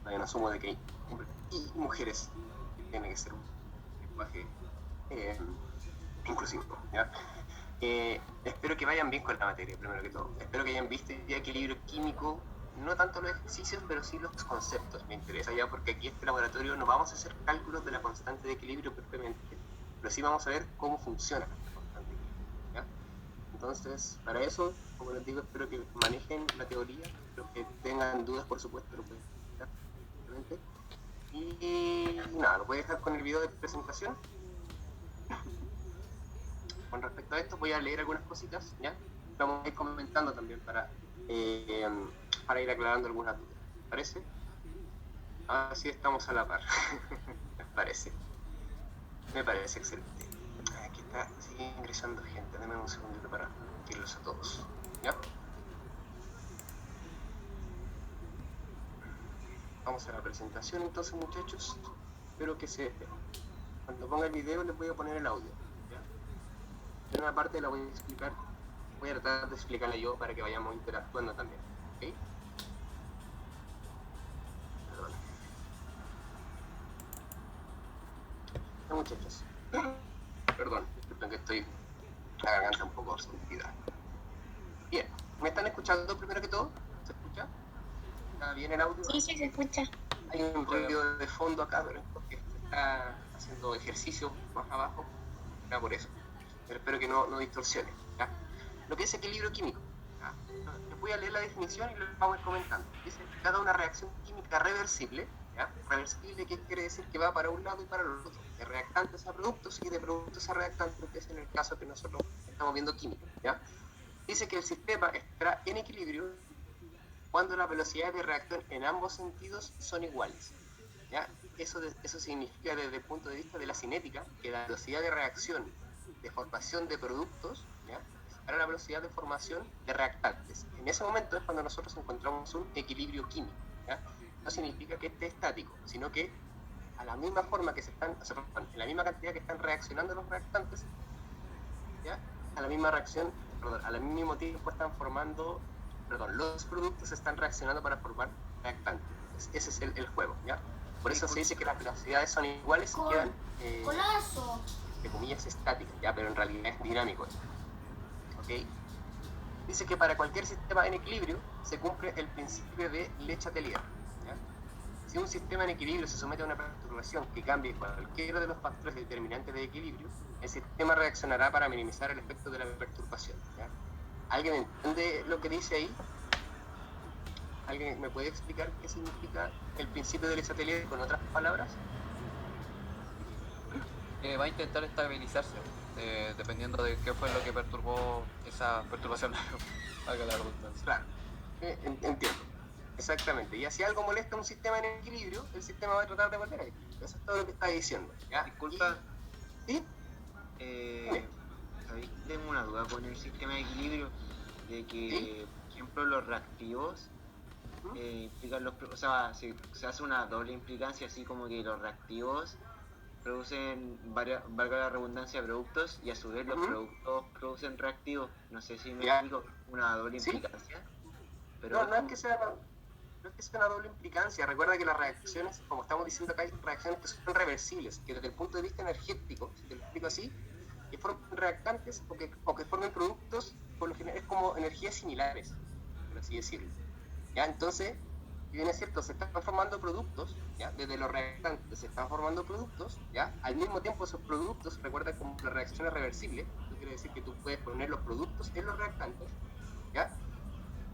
hay un asumo de que hay hombres y mujeres, tiene que ser un lenguaje inclusivo, ¿ya? Espero que vayan bien con la materia, primero que todo. Espero que hayan visto ya equilibrio químico, no tanto los ejercicios, pero sí los conceptos, me interesa ya, porque aquí en este laboratorio no vamos a hacer cálculos de la constante de equilibrio propiamente, pero sí vamos a ver cómo funciona la constante de equilibrio, ¿ya? Entonces, para eso, como les digo, espero que manejen la teoría, los que tengan dudas, por supuesto, lo pueden preguntar simplemente. Y nada, lo voy a dejar con el video de presentación. Con respecto a esto, voy a leer algunas cositas, ¿ya? Vamos a ir comentando también para ir aclarando algunas dudas. ¿Parece? Así estamos a la par. ¿Les parece? Me parece excelente. Aquí está, sigue ingresando gente. Deme un segundito para admitirlos a todos. ¿Ya? Vamos a la presentación entonces, muchachos. Espero que cuando ponga el video les voy a poner el audio. ¿Ya? En una parte la voy a explicar. Voy a tratar de explicarla yo para que vayamos interactuando también. ¿Ok? Perdón. Ya, muchachos. Perdón, disculpen que estoy la garganta un poco sentida. Bien, ¿me están escuchando primero que todo? ¿Se escucha? ¿Está bien el audio? Sí, se escucha. Hay un ruido de fondo acá, pero es porque se está haciendo ejercicio más abajo, era por eso. Pero espero que no distorsione, ¿ya? Lo que es equilibrio químico, ¿ya? Les voy a leer la definición y lo vamos a ir comentando. Dice, cada una reacción química reversible, ¿ya? Reversible, ¿qué quiere decir? Que va para un lado y para el otro, de reactantes a productos y de productos a reactantes, que es en el caso que nosotros estamos viendo química, ¿ya? Dice que el sistema estará en equilibrio cuando las velocidades de reacción en ambos sentidos son iguales, ¿ya? Eso significa desde el punto de vista de la cinética que la velocidad de reacción de formación de productos, ¿ya? Es para la velocidad de formación de reactantes. En ese momento es cuando nosotros encontramos un equilibrio químico, ¿ya? No significa que esté estático, sino que a la misma forma que en la misma cantidad que están reaccionando los reactantes, ¿ya? A la misma reacción, perdón, al mismo tiempo están formando, perdón, los productos están reaccionando para formar reactantes. Ese es el juego, ¿ya? Por eso se dice que las velocidades son iguales y quedan, entre comillas, estáticas, ¿ya? Pero en realidad es dinámico, ¿ok? Dice que para cualquier sistema en equilibrio se cumple el principio de Le Chatelier, ¿ya? Si un sistema en equilibrio se somete a una perturbación que cambie cualquiera de los factores determinantes de equilibrio, el sistema reaccionará para minimizar el efecto de la perturbación, ¿ya? ¿Alguien entiende lo que dice ahí? ¿Alguien me puede explicar qué significa el principio del satélite con otras palabras? Va a intentar estabilizarse, dependiendo de qué fue lo que perturbó esa perturbación. Valga la redundancia. Claro, entiendo. Exactamente. Y si algo molesta a un sistema en equilibrio, el sistema va a tratar de volver a equilibrio. Eso es todo lo que está diciendo, ¿ya? Disculpa. ¿Sí? ¿Sabéis que tengo una duda con el sistema de equilibrio? De que, ¿Sí? por ejemplo, los reactivos implican o sea, se hace una doble implicancia, así como que los reactivos producen, valga la redundancia, productos, y a su vez los productos producen reactivos. No sé si me explico, una doble implicancia. Pero no es que sea una doble implicancia. Recuerda que las reacciones, como estamos diciendo acá, hay reacciones que son reversibles, que desde el punto de vista energético, si te lo explico así, que formen reactantes o que formen productos, por lo general es como energías similares, por así decirlo. ¿Ya? Entonces, si bien es cierto, se están formando productos, ¿ya? Desde los reactantes se están formando productos, ¿ya? Al mismo tiempo esos productos, recuerda como la reacción es reversible, eso quiere decir que tú puedes poner los productos en los reactantes, ¿ya?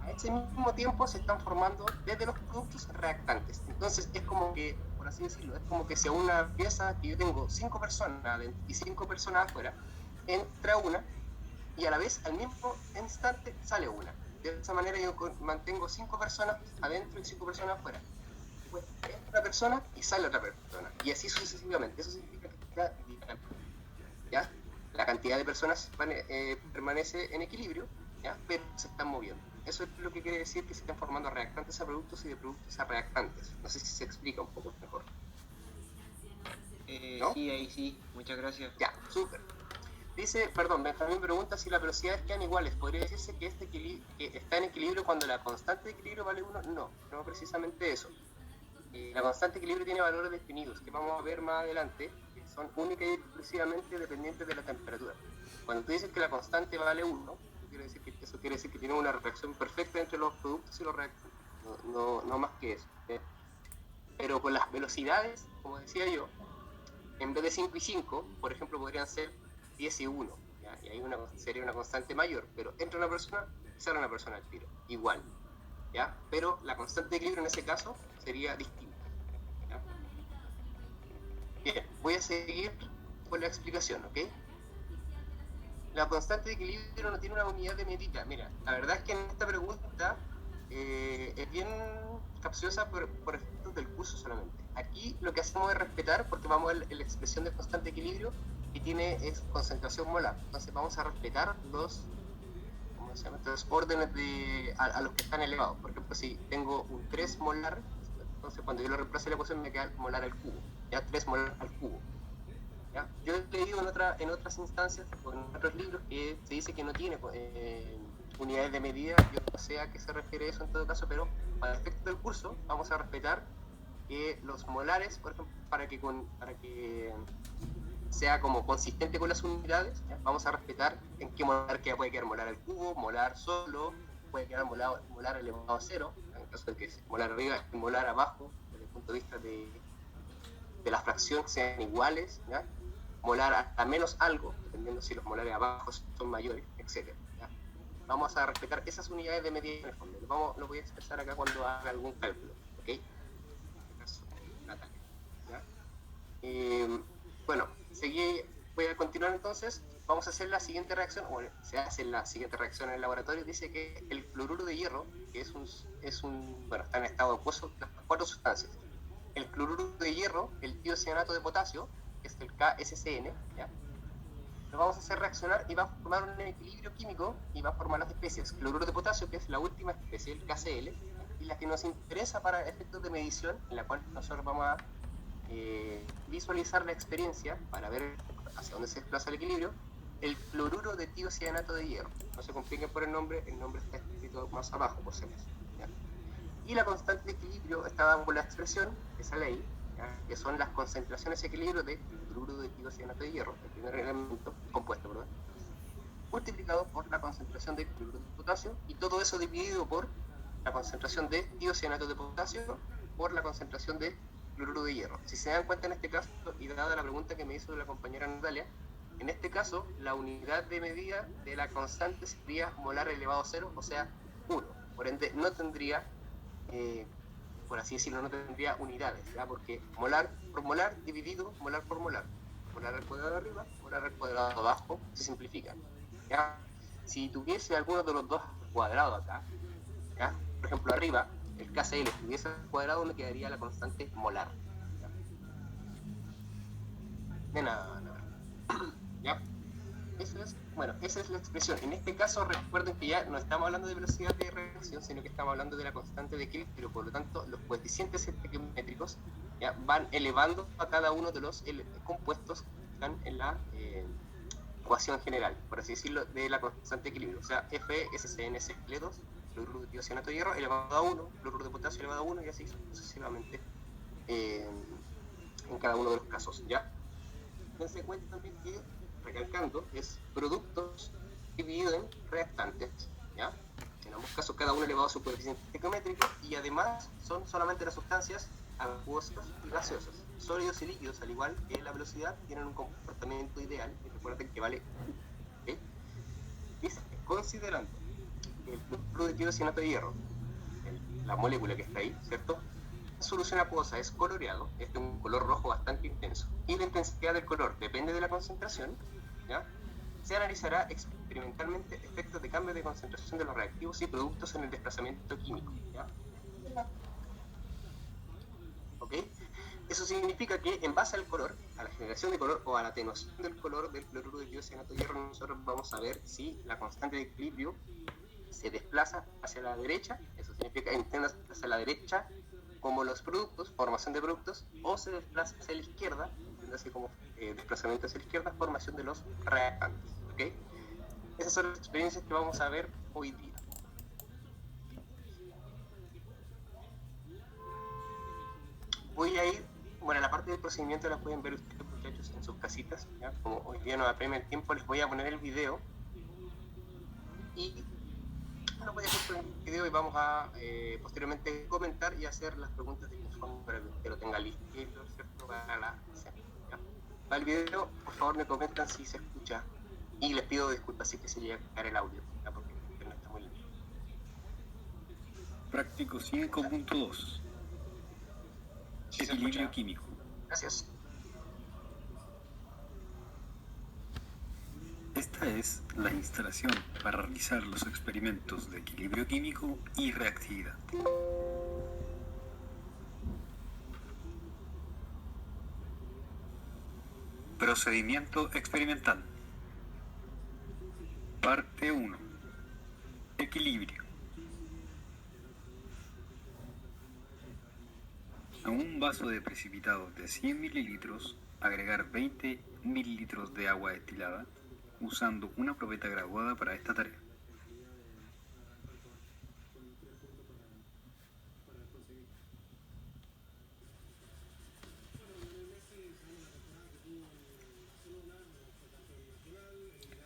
A ese mismo tiempo se están formando desde los productos reactantes. Entonces es como que, por así decirlo, es como que si a una pieza que yo tengo 5 personas adentro y 5 personas afuera, entra una y a la vez, al mismo instante, sale una. De esa manera yo mantengo 5 personas adentro y 5 personas afuera. Después entra una persona y sale otra persona. Y así sucesivamente. Eso significa que está dinámico, ¿ya? La cantidad de personas permanece en equilibrio, ¿ya? Pero se están moviendo. Eso es lo que quiere decir que se están formando reactantes a productos y de productos a reactantes. No sé si se explica un poco mejor. ¿no? Sí, ahí sí. Muchas gracias. Ya, súper. Dice, perdón, Benjamín pregunta si las velocidades quedan iguales. ¿Podría decirse que que está en equilibrio cuando la constante de equilibrio vale 1? No, no precisamente eso. La constante de equilibrio tiene valores definidos que vamos a ver más adelante, que son únicas y exclusivamente dependientes de la temperatura. Cuando tú dices que la constante vale 1, eso quiere decir que tiene una reacción perfecta entre los productos y los reactantes, no más que eso. Pero con las velocidades, como decía yo, en vez de 5 y 5, por ejemplo, podrían ser 10 y 1, ¿ya? Y ahí sería una constante mayor, pero entra una persona, sale una persona al tiro, igual, ¿ya? Pero la constante de equilibrio en ese caso sería distinta, ¿ya? Bien, voy a seguir con la explicación, ¿ok? La constante de equilibrio no tiene una unidad de medida. Mira, la verdad es que en esta pregunta es bien capciosa por efectos del curso solamente. Aquí lo que hacemos es respetar, porque vamos a ver la expresión de constante de equilibrio que es concentración molar. Entonces vamos a respetar los órdenes a los que están elevados. Por ejemplo, si tengo un 3 molar, entonces cuando yo lo reemplace la ecuación me queda molar al cubo. Ya 3 molar al cubo. ¿Ya? Yo he leído en otras instancias o en otros libros que se dice que no tiene unidades de medida. Yo no sé a qué se refiere eso en todo caso, pero para el efecto del curso vamos a respetar que los molares, por ejemplo, para que sea como consistente con las unidades, ¿ya? Vamos a respetar en qué molar puede quedar molar al cubo, molar solo, puede quedar molar elevado a 0, en el caso de que molar arriba y molar abajo, desde el punto de vista de la fracción sean iguales, ¿ya? Molar a menos algo, dependiendo si los molares abajo son mayores, etc. ¿Ya? Vamos a respetar esas unidades de medida en el fondo. Lo voy a expresar acá cuando haga algún cálculo, ¿ok? En este caso, Natalia, ¿ya? Bueno, voy a continuar entonces. Vamos a hacer la siguiente reacción, bueno, se hace la siguiente reacción en el laboratorio. Dice que el cloruro de hierro, que bueno, está en estado acuoso, las 4 sustancias. El cloruro de hierro, el tiocianato de potasio, que es el KSCN, ¿ya? Lo vamos a hacer reaccionar y va a formar un equilibrio químico y va a formar las especies cloruro de potasio, que es la última especie, el KCl, ¿ya? Y la que nos interesa para efectos de medición, en la cual nosotros vamos a visualizar la experiencia para ver hacia dónde se desplaza el equilibrio, el cloruro de tiocianato de hierro. No se compliquen por el nombre está escrito más abajo, por si acaso, ¿ya? Y la constante de equilibrio está dada por la expresión que sale ahí, ¿ya? Que son las concentraciones de equilibrio de cloruro de tiocianato de hierro, el primer elemento compuesto, ¿verdad? Multiplicado por la concentración de cloruro de potasio, y todo eso dividido por la concentración de tiocianato de potasio por la concentración de cloruro de hierro. Si se dan cuenta en este caso, y dada la pregunta que me hizo la compañera Natalia, en este caso la unidad de medida de la constante sería molar elevado a 0, o sea 1. Por ende no tendría, por así decirlo, no tendría unidades, ¿ya? Porque molar por molar dividido molar por molar. Molar al cuadrado arriba, molar al cuadrado abajo, se simplifica, ¿ya? Si tuviese alguno de los dos cuadrados acá, ¿ya? Por ejemplo arriba, el KCl estuviese al cuadrado, me quedaría la constante molar, ¿ya? De nada. ¿Ya? Esa es la expresión. En este caso, recuerden que ya no estamos hablando de velocidad de reacción, sino que estamos hablando de la constante de equilibrio. Por lo tanto, los coeficientes estequiométricos ya van elevando a cada uno de los compuestos que están en la ecuación general, por así decirlo, de la constante de equilibrio. O sea, FeSCnCl2, cloruro de tiocianato de hierro, elevado a 1, cloruro de potasio elevado a 1, y así sucesivamente en cada uno de los casos, ¿ya? Dense cuenta también que, recalcando, es productos dividido en reactantes, ¿ya? En ambos casos cada uno elevado a su coeficiente estequiométrico, y además son solamente las sustancias acuosas y gaseosas. Sólidos y líquidos, al igual que la velocidad, tienen un comportamiento ideal, y recuerden que vale U, ¿okay? Dice, considerando el cloruro de tiocianato de hierro, la molécula que está ahí, ¿cierto? La solución acuosa es coloreado, este es un color rojo bastante intenso, y la intensidad del color depende de la concentración, ¿ya? Se analizará experimentalmente efectos de cambio de concentración de los reactivos y productos en el desplazamiento químico, ¿ya? ¿Ok? Eso significa que en base al color, a la generación de color o a la atenuación del color del cloruro de tiocianato de hierro, nosotros vamos a ver si la constante de equilibrio se desplaza hacia la derecha, eso significa hacia la derecha como los productos, formación de productos, o se desplaza hacia la izquierda, entiéndase como desplazamiento hacia la izquierda, formación de los reactantes, ¿ok? Esas son las experiencias que vamos a ver hoy día. voy a ir, bueno, la parte del procedimiento la pueden ver ustedes, muchachos, en sus casitas, ¿ya? Como hoy día nos apremia el tiempo, les voy a poner el video y no voy a hacer con el video y vamos a posteriormente comentar y hacer las preguntas del informe para que usted lo tenga listo, ¿cierto? Para la escena, ¿ya? Para el video, por favor me comentan si se escucha y les pido disculpas si que se llega a caer el audio, ¿ya? Porque el internet está muy lento. Práctico 5.2. ¿Sí se Equilibrio escucha? químico. Gracias. Esta es la instalación para realizar los experimentos de equilibrio químico y reactividad. Procedimiento experimental. Parte 1. Equilibrio. A un vaso de precipitado de 100 mililitros, agregar 20 mililitros de agua destilada, usando una probeta graduada para esta tarea.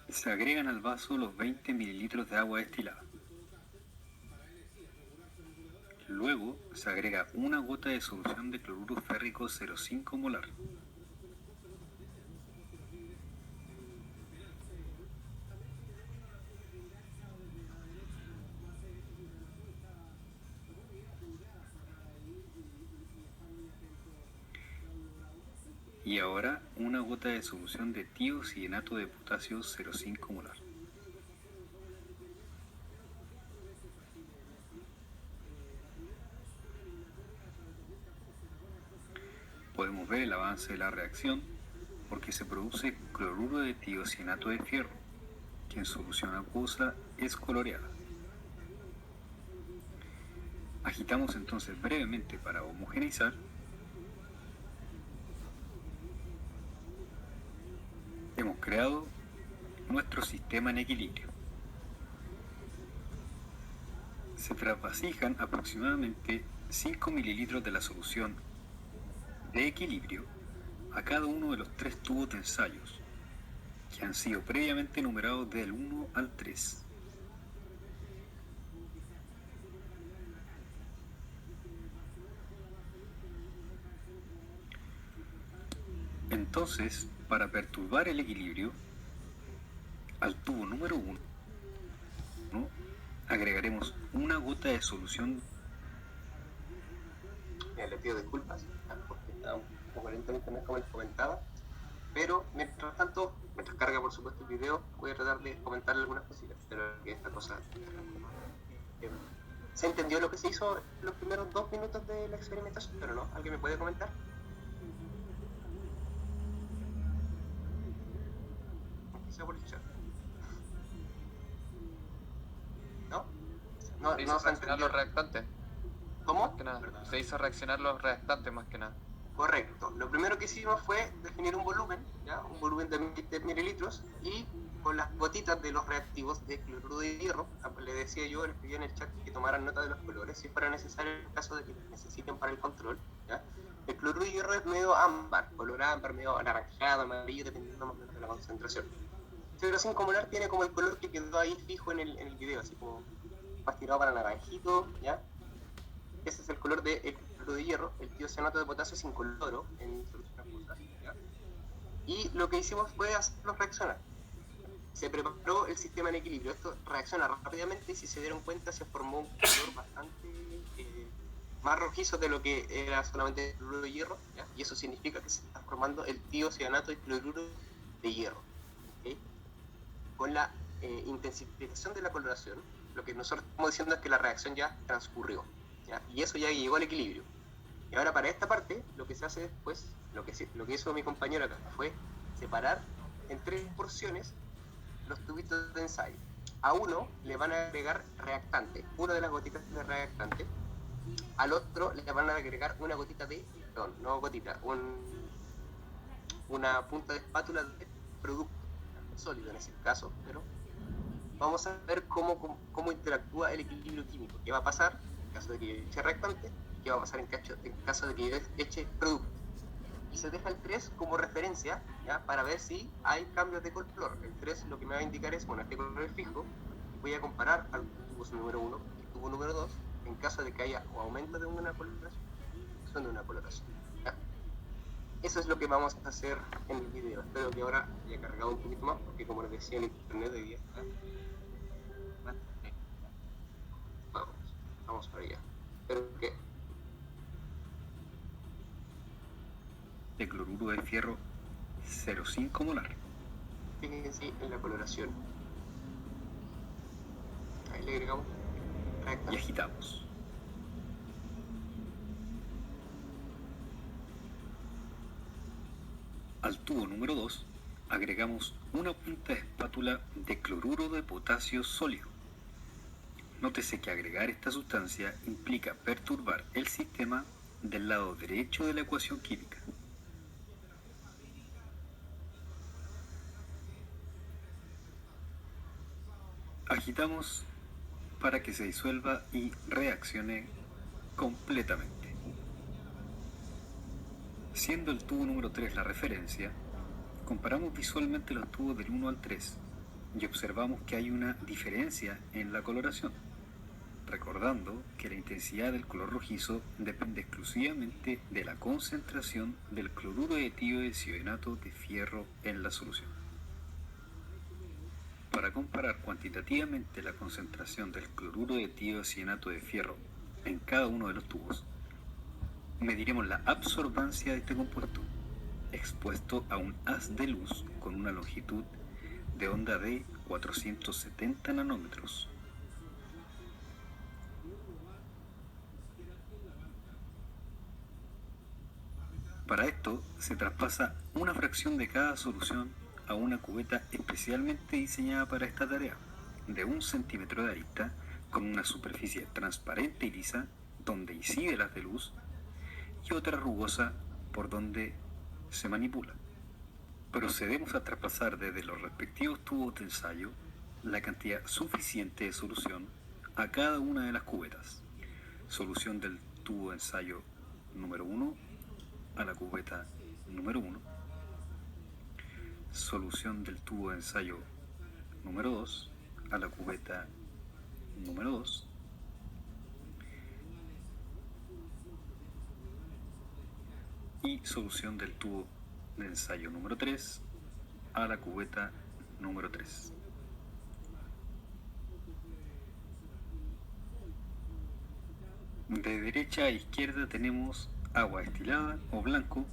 Se agregan al vaso los 20 mililitros de agua destilada. Luego se agrega una gota de solución de cloruro férrico 0,5 molar. Y ahora una gota de solución de tiocianato de potasio 0,5 molar. Podemos ver el avance de la reacción porque se produce cloruro de tiocianato de fierro, que en solución acuosa es coloreada. Agitamos entonces brevemente para homogeneizar. Hemos creado nuestro sistema en equilibrio. Se trasvasijan aproximadamente 5 mililitros de la solución de equilibrio a cada uno de los 3 tubos de ensayos, que han sido previamente numerados del 1 al 3. Entonces, para perturbar el equilibrio, al tubo número 1 agregaremos una gota de solución. Le pido disculpas porque está un poco lento el internet como les comentaba, pero mientras tanto, mientras carga por supuesto el video, voy a tratar de comentar algunas cosillas, pero que esta cosa se entendió lo que se hizo en los primeros 2 minutos de la experimentación, pero no, ¿alguien me puede comentar? Quizá por el chat. ¿No? No, Se hizo no se reaccionar entendió. los reactantes, ¿Cómo? más que nada. Se hizo reaccionar los reactantes más que nada. Correcto. Lo primero que hicimos fue definir un volumen, ¿ya? Un volumen de 20 mililitros, y con las gotitas de los reactivos de cloruro de hierro, le decía yo, le pedí en el chat que tomaran nota de los colores, si fuera necesario en el caso de que necesiten para el control, ¿ya? El cloruro de hierro es medio ámbar, color ámbar, medio anaranjado, amarillo, dependiendo más o menos de la concentración. 0,5 molar tiene como el color que quedó ahí fijo en el video, así como más tirado para naranjito, ¿ya? Ese es el color del cloruro de hierro. El tiocianato de potasio es incoloro en solución acuosa, ¿ya? Y lo que hicimos fue hacerlos reaccionar. Se preparó el sistema en equilibrio. Esto reacciona rápidamente y si se dieron cuenta se formó un color bastante más rojizo de lo que era solamente el cloruro de hierro, ¿ya? Y eso significa que se está formando el tiocianato y cloruro de hierro, ¿okay? Con la intensificación de la coloración, lo que nosotros estamos diciendo es que la reacción ya transcurrió, ¿ya? Y eso ya llegó al equilibrio. Y ahora para esta parte, lo que se hace después, lo que hizo mi compañero acá, fue separar en 3 porciones los tubitos de ensayo. A uno le van a agregar reactante, una de las gotitas de reactante. Al otro le van a agregar una gotita de, perdón, no gotita, una punta de espátula de producto sólido en ese caso, pero vamos a ver cómo interactúa el equilibrio químico. ¿Qué va a pasar en caso de que eche reactante? qué va a pasar en caso de que yo eche producto. Y se deja el 3 como referencia, ¿ya? Para ver si hay cambios de color. El 3 lo que me va a indicar es, bueno, este color es fijo, voy a comparar al tubo número 1 y el tubo número 2 en caso de que haya o aumento de una coloración o de una coloración, ¿ya? Eso es lo que vamos a hacer en el video. Espero que ahora haya cargado un poquito más, porque como les decía, el internet de día está bastante. Vamos para allá. Espero que de cloruro de fierro 0,5 molar. fíjense en la coloración. Ahí le agregamos Y agitamos. Al tubo número 2 agregamos una punta de espátula de cloruro de potasio sólido. Nótese que agregar esta sustancia implica perturbar el sistema del lado derecho de la ecuación química. Agitamos para que se disuelva y reaccione completamente. Siendo el tubo número 3 la referencia, comparamos visualmente los tubos del 1 al 3 y observamos que hay una diferencia en la coloración, recordando que la intensidad del color rojizo depende exclusivamente de la concentración del cloruro de etiodo de fierro en la solución. Para comparar cuantitativamente la concentración del cloruro de etiodo de fierro en cada uno de los tubos, mediremos la absorbancia de este compuesto, expuesto a un haz de luz con una longitud de onda de 470 nanómetros. Para esto se traspasa una fracción de cada solución a una cubeta especialmente diseñada para esta tarea, de 1 centímetro de arista, con una superficie transparente y lisa donde incide el haz de luz y otra rugosa por donde se manipula. Procedemos a traspasar desde los respectivos tubos de ensayo la cantidad suficiente de solución a cada una de las cubetas. Solución del tubo de ensayo número 1 a la cubeta número 1. Solución del tubo de ensayo número 2 a la cubeta número 2. Y solución del tubo de ensayo número 3 a la cubeta número 3. De derecha a izquierda tenemos agua destilada o blanco.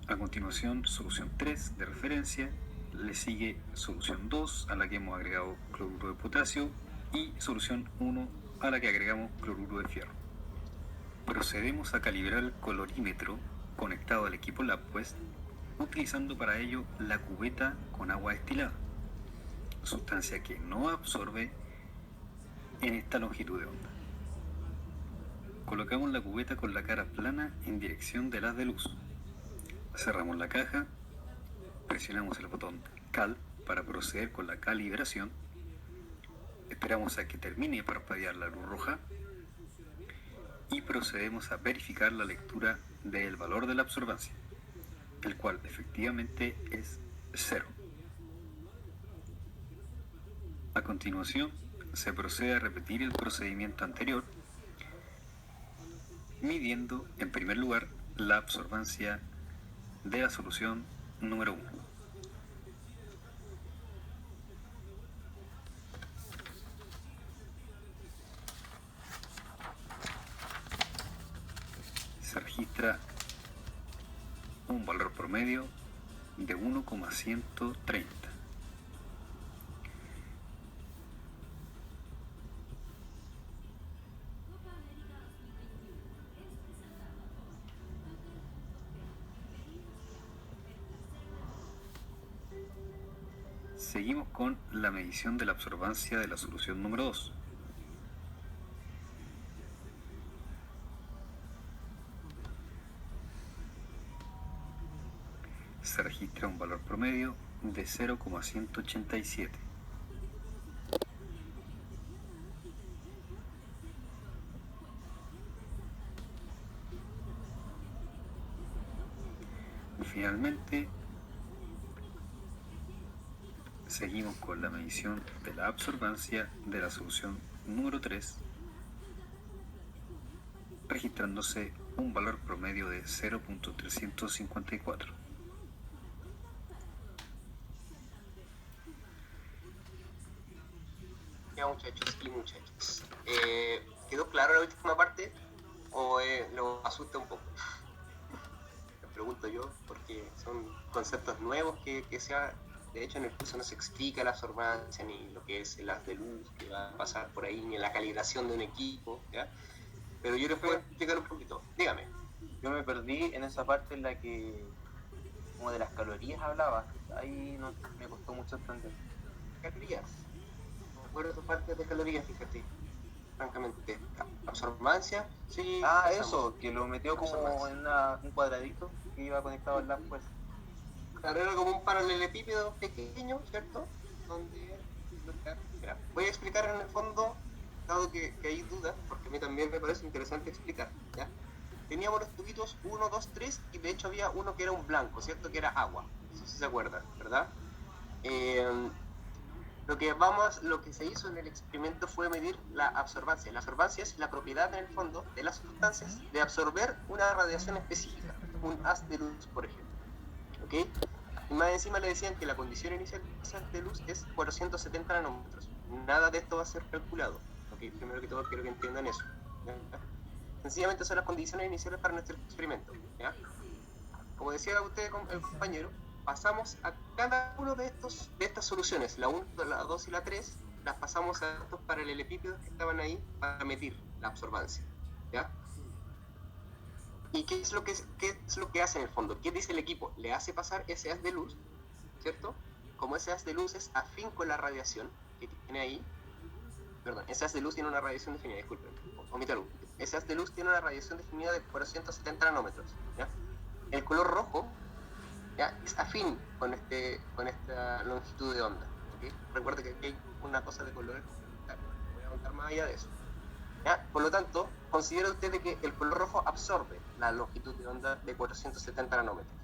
A continuación, solución 3 de referencia. Le sigue solución 2 a la que hemos agregado cloruro de potasio y solución 1 a la que agregamos cloruro de fierro. Procedemos a calibrar el colorímetro conectado al equipo LabQuest, utilizando para ello la cubeta con agua destilada, sustancia que no absorbe en esta longitud de onda. Colocamos la cubeta con la cara plana en dirección del haz de luz. Cerramos la caja, presionamos el botón Cal para proceder con la calibración. Esperamos a que termine de parpadear la luz roja y procedemos a verificar la lectura del valor de la absorbancia, el cual efectivamente es 0. A continuación, se procede a repetir el procedimiento anterior, midiendo en primer lugar la absorbancia de la solución número 1. Se registra un valor promedio de 1,130. Seguimos con la medición de la absorbancia de la solución número 2. Se registra un valor promedio de 0,187. Finalmente, seguimos con la medición de la absorbancia de la solución número 3, registrándose un valor promedio de 0.354. Ya, muchachos y muchachas. ¿Quedó claro la última parte o lo asusta un poco? Me pregunto yo, porque son conceptos nuevos que se ha... De hecho, en el curso no se explica la absorbancia, ni lo que es el haz de luz que va a pasar por ahí, ni la calibración de un equipo, ¿ya? Pero yo les puedo explicar un poquito. Dígame. Yo me perdí en esa parte en la que, como de las calorías hablaba. Ahí no, me costó mucho entender. Calorías. No recuerdo partes de calorías, fíjate. Francamente. Absorbancia, sí. Ah, pasamos. eso, que lo metió como en un cuadradito que iba conectado al lab, pues. Claro, era como un paralelepípedo pequeño, ¿cierto? Donde... Mira, voy a explicar en el fondo, dado que hay dudas, porque a mí también me parece interesante explicar, ¿ya? Teníamos los tubitos 1, 2, 3, y de hecho había uno que era un blanco, ¿cierto? Que era agua, eso sí se acuerdan, ¿verdad? Lo que se hizo en el experimento fue medir la absorbancia. La absorbancia es la propiedad en el fondo de las sustancias de absorber una radiación específica, un haz de luz, por ejemplo, ¿ok? Y más encima le decían que la condición inicial de luz es 470 nanómetros. Nada de esto va a ser calculado. ¿Okay? Primero que todo quiero que entiendan eso, ¿ya? Sencillamente son las condiciones iniciales para nuestro experimento, ¿ya? Como decía usted, el compañero, pasamos a cada uno de estas soluciones, la 1, la 2 y la 3, las pasamos a estos paralelepípedos que estaban ahí para medir la absorbancia, ¿ya? ¿Y qué es lo que hace en el fondo? ¿Qué dice el equipo? Le hace pasar ese haz de luz, ¿cierto? Como ese haz de luz es afín con la radiación que tiene ahí, perdón, ese haz de luz tiene una radiación definida, disculpen, omítalo. Ese haz de luz tiene una radiación definida de 470 nanómetros, ¿ya? El color rojo, ¿ya? Es afín con esta longitud de onda, ¿okay? Recuerda que aquí hay una cosa de colores, claro, voy a contar más allá de eso, ¿ya? Por lo tanto, considera usted de que el color rojo absorbe la longitud de onda de 470 nanómetros,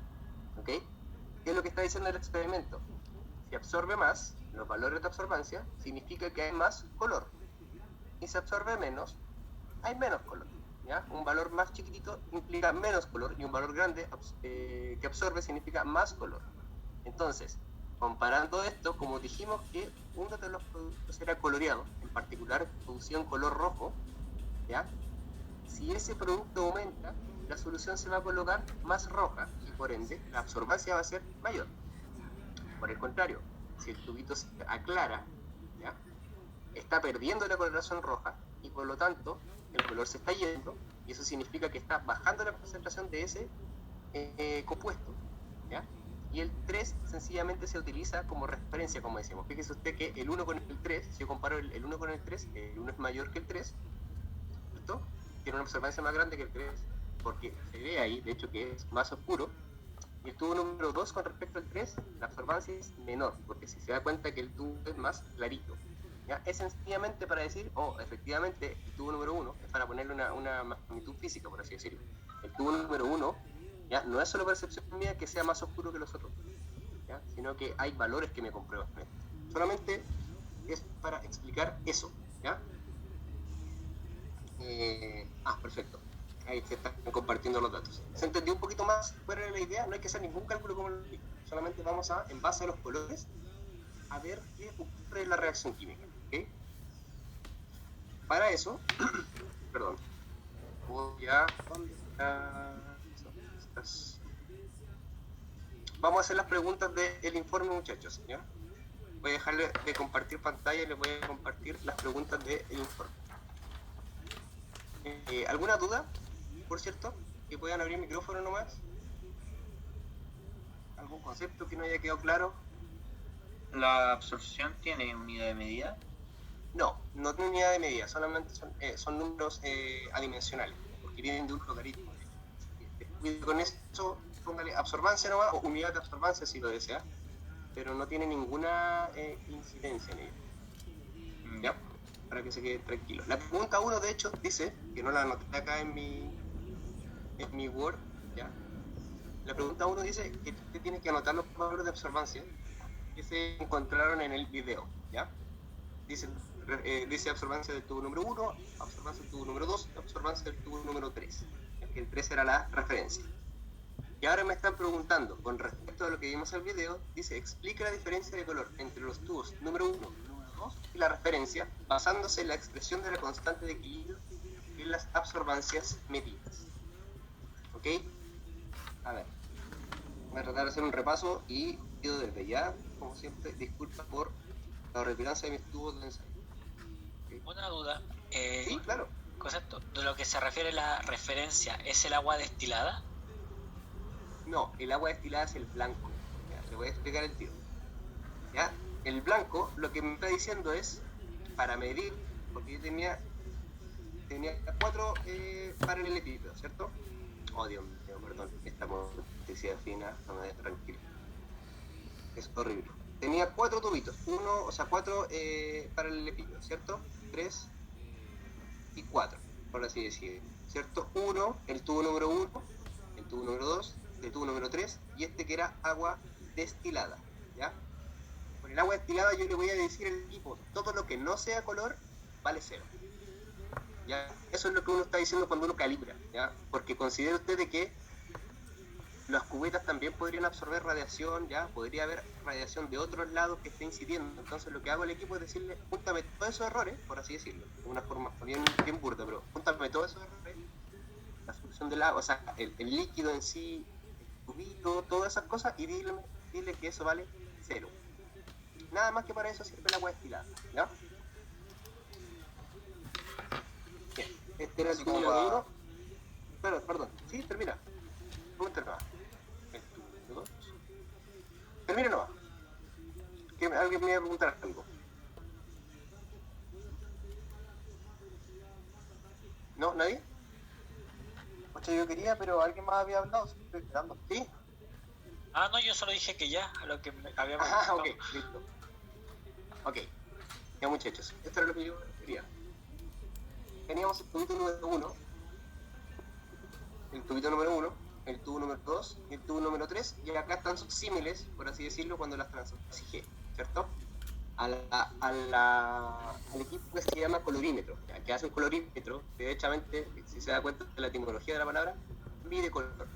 ¿ok? ¿Qué es lo que está diciendo el experimento? Si absorbe más, los valores de absorbancia, significa que hay más color. Y si absorbe menos, hay menos color, ¿ya? Un valor más chiquitito implica menos color y un valor grande que absorbe significa más color. Entonces, comparando esto, como dijimos que uno de los productos era coloreado, en particular producía un color rojo, ¿ya? Si ese producto aumenta, la solución se va a colocar más roja y por ende la absorbancia va a ser mayor. Por el contrario, si el tubito se aclara, ¿ya? Está perdiendo la coloración roja y por lo tanto el color se está yendo y eso significa que está bajando la concentración de ese compuesto, ¿ya? Y el 3 sencillamente se utiliza como referencia, como decíamos. Fíjese usted que el 1 con el 3, si yo comparo el 1 con el 3, el 1 es mayor que el 3, ¿cierto? Tiene una absorbancia más grande que el 3, porque se ve ahí, de hecho, que es más oscuro. Y el tubo número 2 con respecto al 3, la absorbancia es menor, porque si se da cuenta que el tubo es más clarito, ¿ya? Es sencillamente para decir, efectivamente, el tubo número 1 es para ponerle una magnitud física, por así decirlo. El tubo número 1, ¿ya? No es solo percepción mía que sea más oscuro que los otros, ¿ya? Sino que hay valores que me comprueban esto. Solamente es para explicar eso, ¿ya? Perfecto. Ahí se están compartiendo los datos. ¿Se entendió un poquito más fuera de la idea? No hay que hacer ningún cálculo como lo digo. Solamente vamos a, en base a los colores, a ver qué ocurre en la reacción química, ¿okay? Para eso, perdón, voy a... ¿dónde estás? Vamos a hacer las preguntas del informe, muchachos, ¿ya? Voy a dejarle de compartir pantalla y les voy a compartir las preguntas del informe. ¿Alguna duda, por cierto? Que puedan abrir el micrófono nomás. ¿Algún concepto que no haya quedado claro? ¿La absorción tiene unidad de medida? No tiene unidad de medida, solamente son números adimensionales, porque vienen de un logaritmo. Con eso, póngale absorbancia nomás, o unidad de absorbancia si lo desea, pero no tiene ninguna incidencia en ello. ¿Ya? Para que se quede tranquilo. La pregunta 1, de hecho, dice, que no la anoté acá en mi Word, ¿ya? la pregunta 1 dice que usted tiene que anotar los valores de absorbancia que se encontraron en el video, ¿ya? Dice absorbancia del tubo número 1, absorbancia del tubo número 2, absorbancia del tubo número 3, que el 3 era la referencia. Y ahora me están preguntando, con respecto a lo que vimos en el video, dice, explica la diferencia de color entre los tubos número 1, número 2 y la referencia, basándose en la expresión de la constante de equilibrio y en las absorbancias medidas. ¿Ok? A ver, voy a tratar de hacer un repaso y pido desde ya, como siempre, disculpas por la retirancia de mis tubos de ensayo. ¿Okay? Una duda. Sí, claro. Concepto, de lo que se refiere la referencia, ¿es el agua destilada? No, el agua destilada es el blanco. Ya, le voy a explicar el tiro. ¿Ya? El blanco, lo que me está diciendo es, para medir, porque yo tenía 4 paralelepípedos, ¿cierto? Oh, Dios mío, perdón, esta motricidad fina no me deja tranquilo. Es horrible. Tenía 4 tubitos, 4 paralelepípedos, ¿cierto? 3 y 4, por así decirlo, ¿cierto? El tubo número 1, el tubo número 2, el tubo número 3 y este que era agua destilada, ¿ya? Con el agua destilada yo le voy a decir al equipo, todo lo que no sea color vale 0. ¿Ya? Eso es lo que uno está diciendo cuando uno calibra, ¿ya? Porque considere usted de que las cubetas también podrían absorber radiación, ¿ya? Podría haber radiación de otros lados que esté incidiendo. Entonces lo que hago al equipo es decirle, júntame todos esos errores, por así decirlo, de una forma bien burda, pero júntame todos esos errores, la solución del agua, o sea, el líquido en sí, el tubito, todas esas cosas, y dile que eso vale 0. Nada más que para eso sirve el agua destilada, ¿ya? Bien, este era el tubo número 1. Perdón, sí, termina. Pregúntale nomás. El tubo número 2. Termina nomás. Que alguien me iba a preguntar algo. ¿No? ¿Nadie? Oye, yo quería, pero alguien más había hablado, estoy esperando. ¿Sí? Ah, no, yo solo dije que ya, a lo que habíamos Ok, listo. Ok, ya muchachos, esto era lo que yo quería. Teníamos el tubito número 1, el tubito número 1, el tubo número 2 y el tubo número 3, y acá están sus símiles, por así decirlo, cuando las transigé, ¿cierto? Al equipo que se llama colorímetro, ¿ya? Que hace un colorímetro, que derechamente, si se da cuenta de la etimología de la palabra, mide color,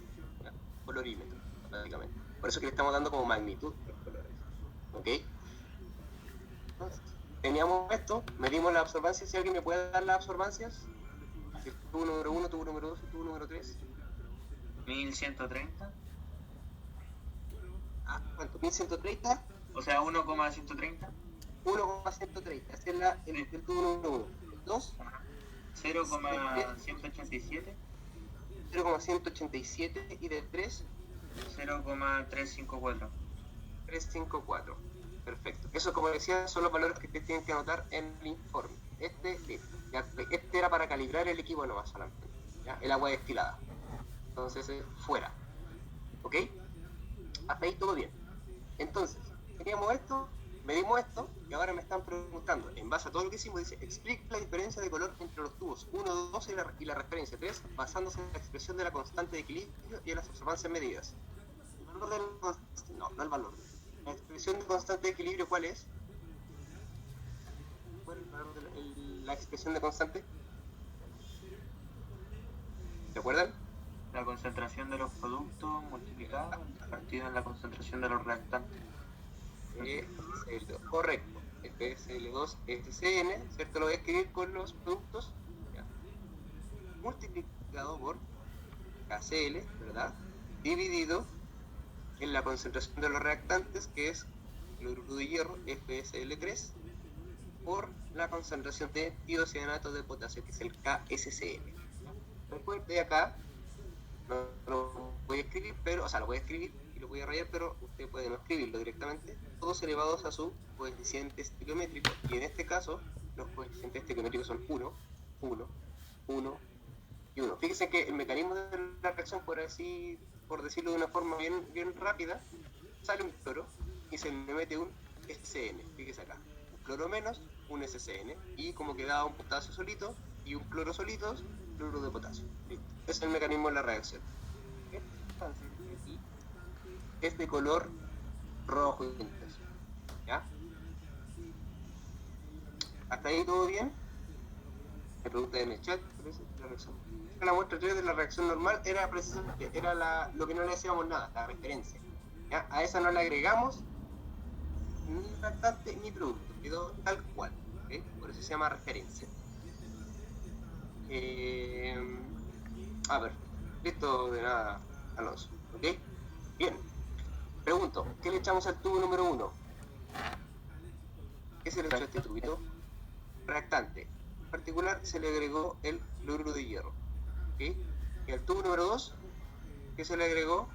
¿ya? Colorímetro, básicamente. Por eso que le estamos dando como magnitud los colores, ¿ok? Entonces, teníamos esto, medimos la absorbancia. Si alguien me puede dar las absorbancias, el tubo número 1, tubo número 2 y tubo número 3. 1130. ¿Cuánto? 1130. O sea, 1,130. 1,130. Ese es el tubo número 1. 2. 0,187. 0,187 y del 3. 0,354. 354. Perfecto. Eso, como decía, son los valores que ustedes tienen que anotar en el informe. Este era para calibrar el equipo nomás solamente, ¿ya? El agua destilada. Entonces, fuera. ¿Ok? Hasta ahí todo bien. Entonces, teníamos esto, medimos esto, y ahora me están preguntando, en base a todo lo que hicimos, dice, explica la diferencia de color entre los tubos 1, 2 y la referencia 3, basándose en la expresión de la constante de equilibrio y en las observancias medidas. El valor no el valor. La expresión de constante de equilibrio, ¿cuál es? ¿Cuál es el valor de la expresión de constante? ¿Se acuerdan? La concentración de los productos multiplicada partido en la concentración de los reactantes. Correcto. FSL2 SCN, ¿cierto? Lo voy a escribir con los productos, ¿ya? Multiplicado por KCl, ¿verdad? Dividido en la concentración de los reactantes, que es cloruro de hierro, FSL3, por la concentración de tiocianato de potasio, que es el KSCl. Después de acá, no lo voy a escribir, pero, o sea, lo voy a escribir y lo voy a rayar, pero usted puede no escribirlo directamente, todos elevados a su coeficiente estequiométrico, y en este caso, los coeficientes estequiométricos son 1, 1, 1 y 1. Fíjense que el mecanismo de la reacción, por decirlo de una forma bien rápida, sale un cloro y se le mete un SCN, fíjese acá, un cloro menos, un SCN, y como quedaba un potasio solito y un cloro solitos, cloruro de potasio. Listo. Ese es el mecanismo de la reacción. ¿Okay? sustancia aquí es de color rojo intenso. ¿Ya? ¿Hasta ahí todo bien? Me pregunta en el chat. La reacción. La muestra 3 de la reacción normal era precisamente lo que no le decíamos nada, la referencia. ¿Ya? A esa no le agregamos ni reactante ni producto, quedó tal cual. ¿Okay? Por eso se llama referencia. A ver, listo de nada, Alonso. ¿Ok? Bien. Pregunto, ¿qué le echamos al tubo número 1? ¿Qué se le echó a este tubito? Reactante. En particular se le agregó el cloruro de hierro. ¿Ok? Y al tubo número 2, ¿qué se le agregó?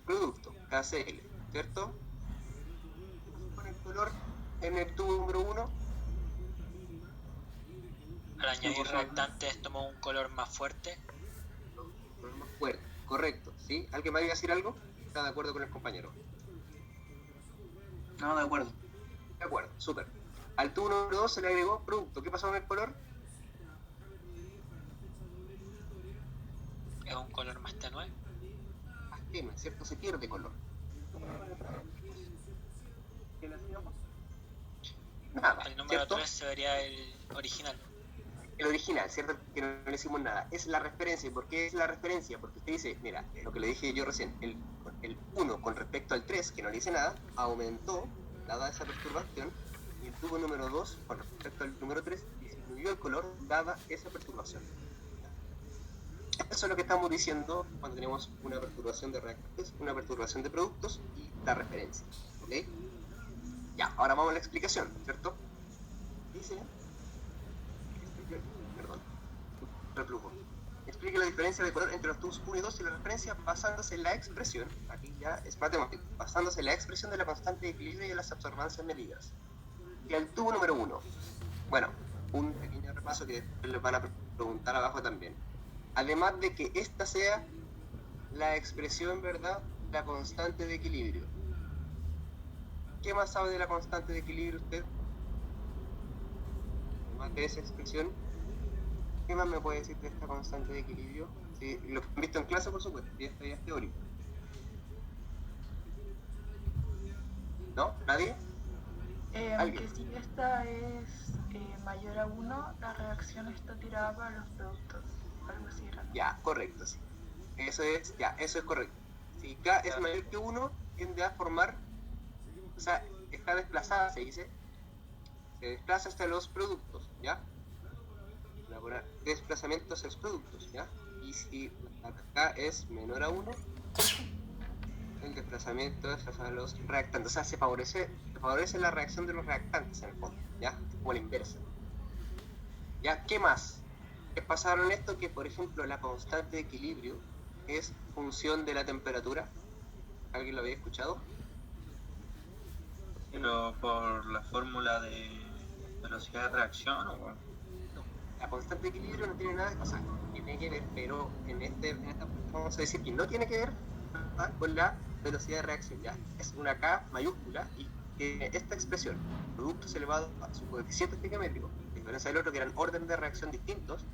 Producto, KCl, ¿cierto? Con el color en el tubo número 1. Al añadir reactantes tomó un color más fuerte. Color más fuerte, correcto, ¿sí? ¿Alguien más iba a decir algo? ¿Está de acuerdo con el compañero? No, de acuerdo. De acuerdo, súper. Al tubo número 2 se le agregó producto. ¿Qué pasó con el color? Es un color más tenue. Más tenue, ¿cierto? Se pierde color. ¿Qué le hacíamos? Nada, El número ¿cierto? 3 sería el original. El original, ¿cierto? Que no le hicimos nada. Es la referencia. ¿Y por qué es la referencia? Porque usted dice, mira, lo que le dije yo recién, el 1 con respecto al 3, que no le hice nada, aumentó, dada esa perturbación, y el tubo número 2, con respecto al número 3, disminuyó el color, dada esa perturbación. Eso es lo que estamos diciendo cuando tenemos una perturbación de reactantes, una perturbación de productos y la referencia. ¿Ok? Ya, ahora vamos a la explicación, ¿cierto? Dice... Perdón. Reflujo. Explique la diferencia de color entre los tubos 1 y 2 y la referencia basándose en la expresión, aquí ya es matemático, basándose en la expresión de la constante de equilibrio y de las absorbancias medidas. Y al tubo número 1, bueno, un pequeño repaso que después les van a preguntar abajo también. Además de que esta sea la expresión, ¿verdad?, la constante de equilibrio. ¿Qué más sabe de la constante de equilibrio usted? Además de esa expresión, ¿qué más me puede decir de esta constante de equilibrio? Sí, lo que han visto en clase, por supuesto, ya es teórico. ¿No? ¿Nadie? ¿Alguien? Que si esta es mayor a 1, la reacción está tirada para los productos. Algo así era. Ya, correcto, sí. Eso es correcto. Si K es mayor que 1, tiende a formar, o sea, está desplazada, se dice, se desplaza hasta los productos, ¿ya? Elaborar desplazamiento hacia los productos, ¿ya? Y si K es menor a 1, el desplazamiento es hacia los reactantes, o sea, se favorece la reacción de los reactantes en el fondo, ¿ya? Como la inversa. ¿Ya? ¿Qué más? ¿Qué pasaron esto? Que, por ejemplo, la constante de equilibrio es función de la temperatura. ¿Alguien lo había escuchado? Pero por la fórmula de velocidad de reacción, ¿o? No. La constante de equilibrio no tiene nada, o sea, tiene que ver, pero en esta vamos a decir que no tiene que ver, ¿verdad?, con la velocidad de reacción, ¿ya? Es una K mayúscula y esta expresión, productos elevados a su coeficiente estequiométrico, a diferencia del otro que eran órdenes de reacción distintos,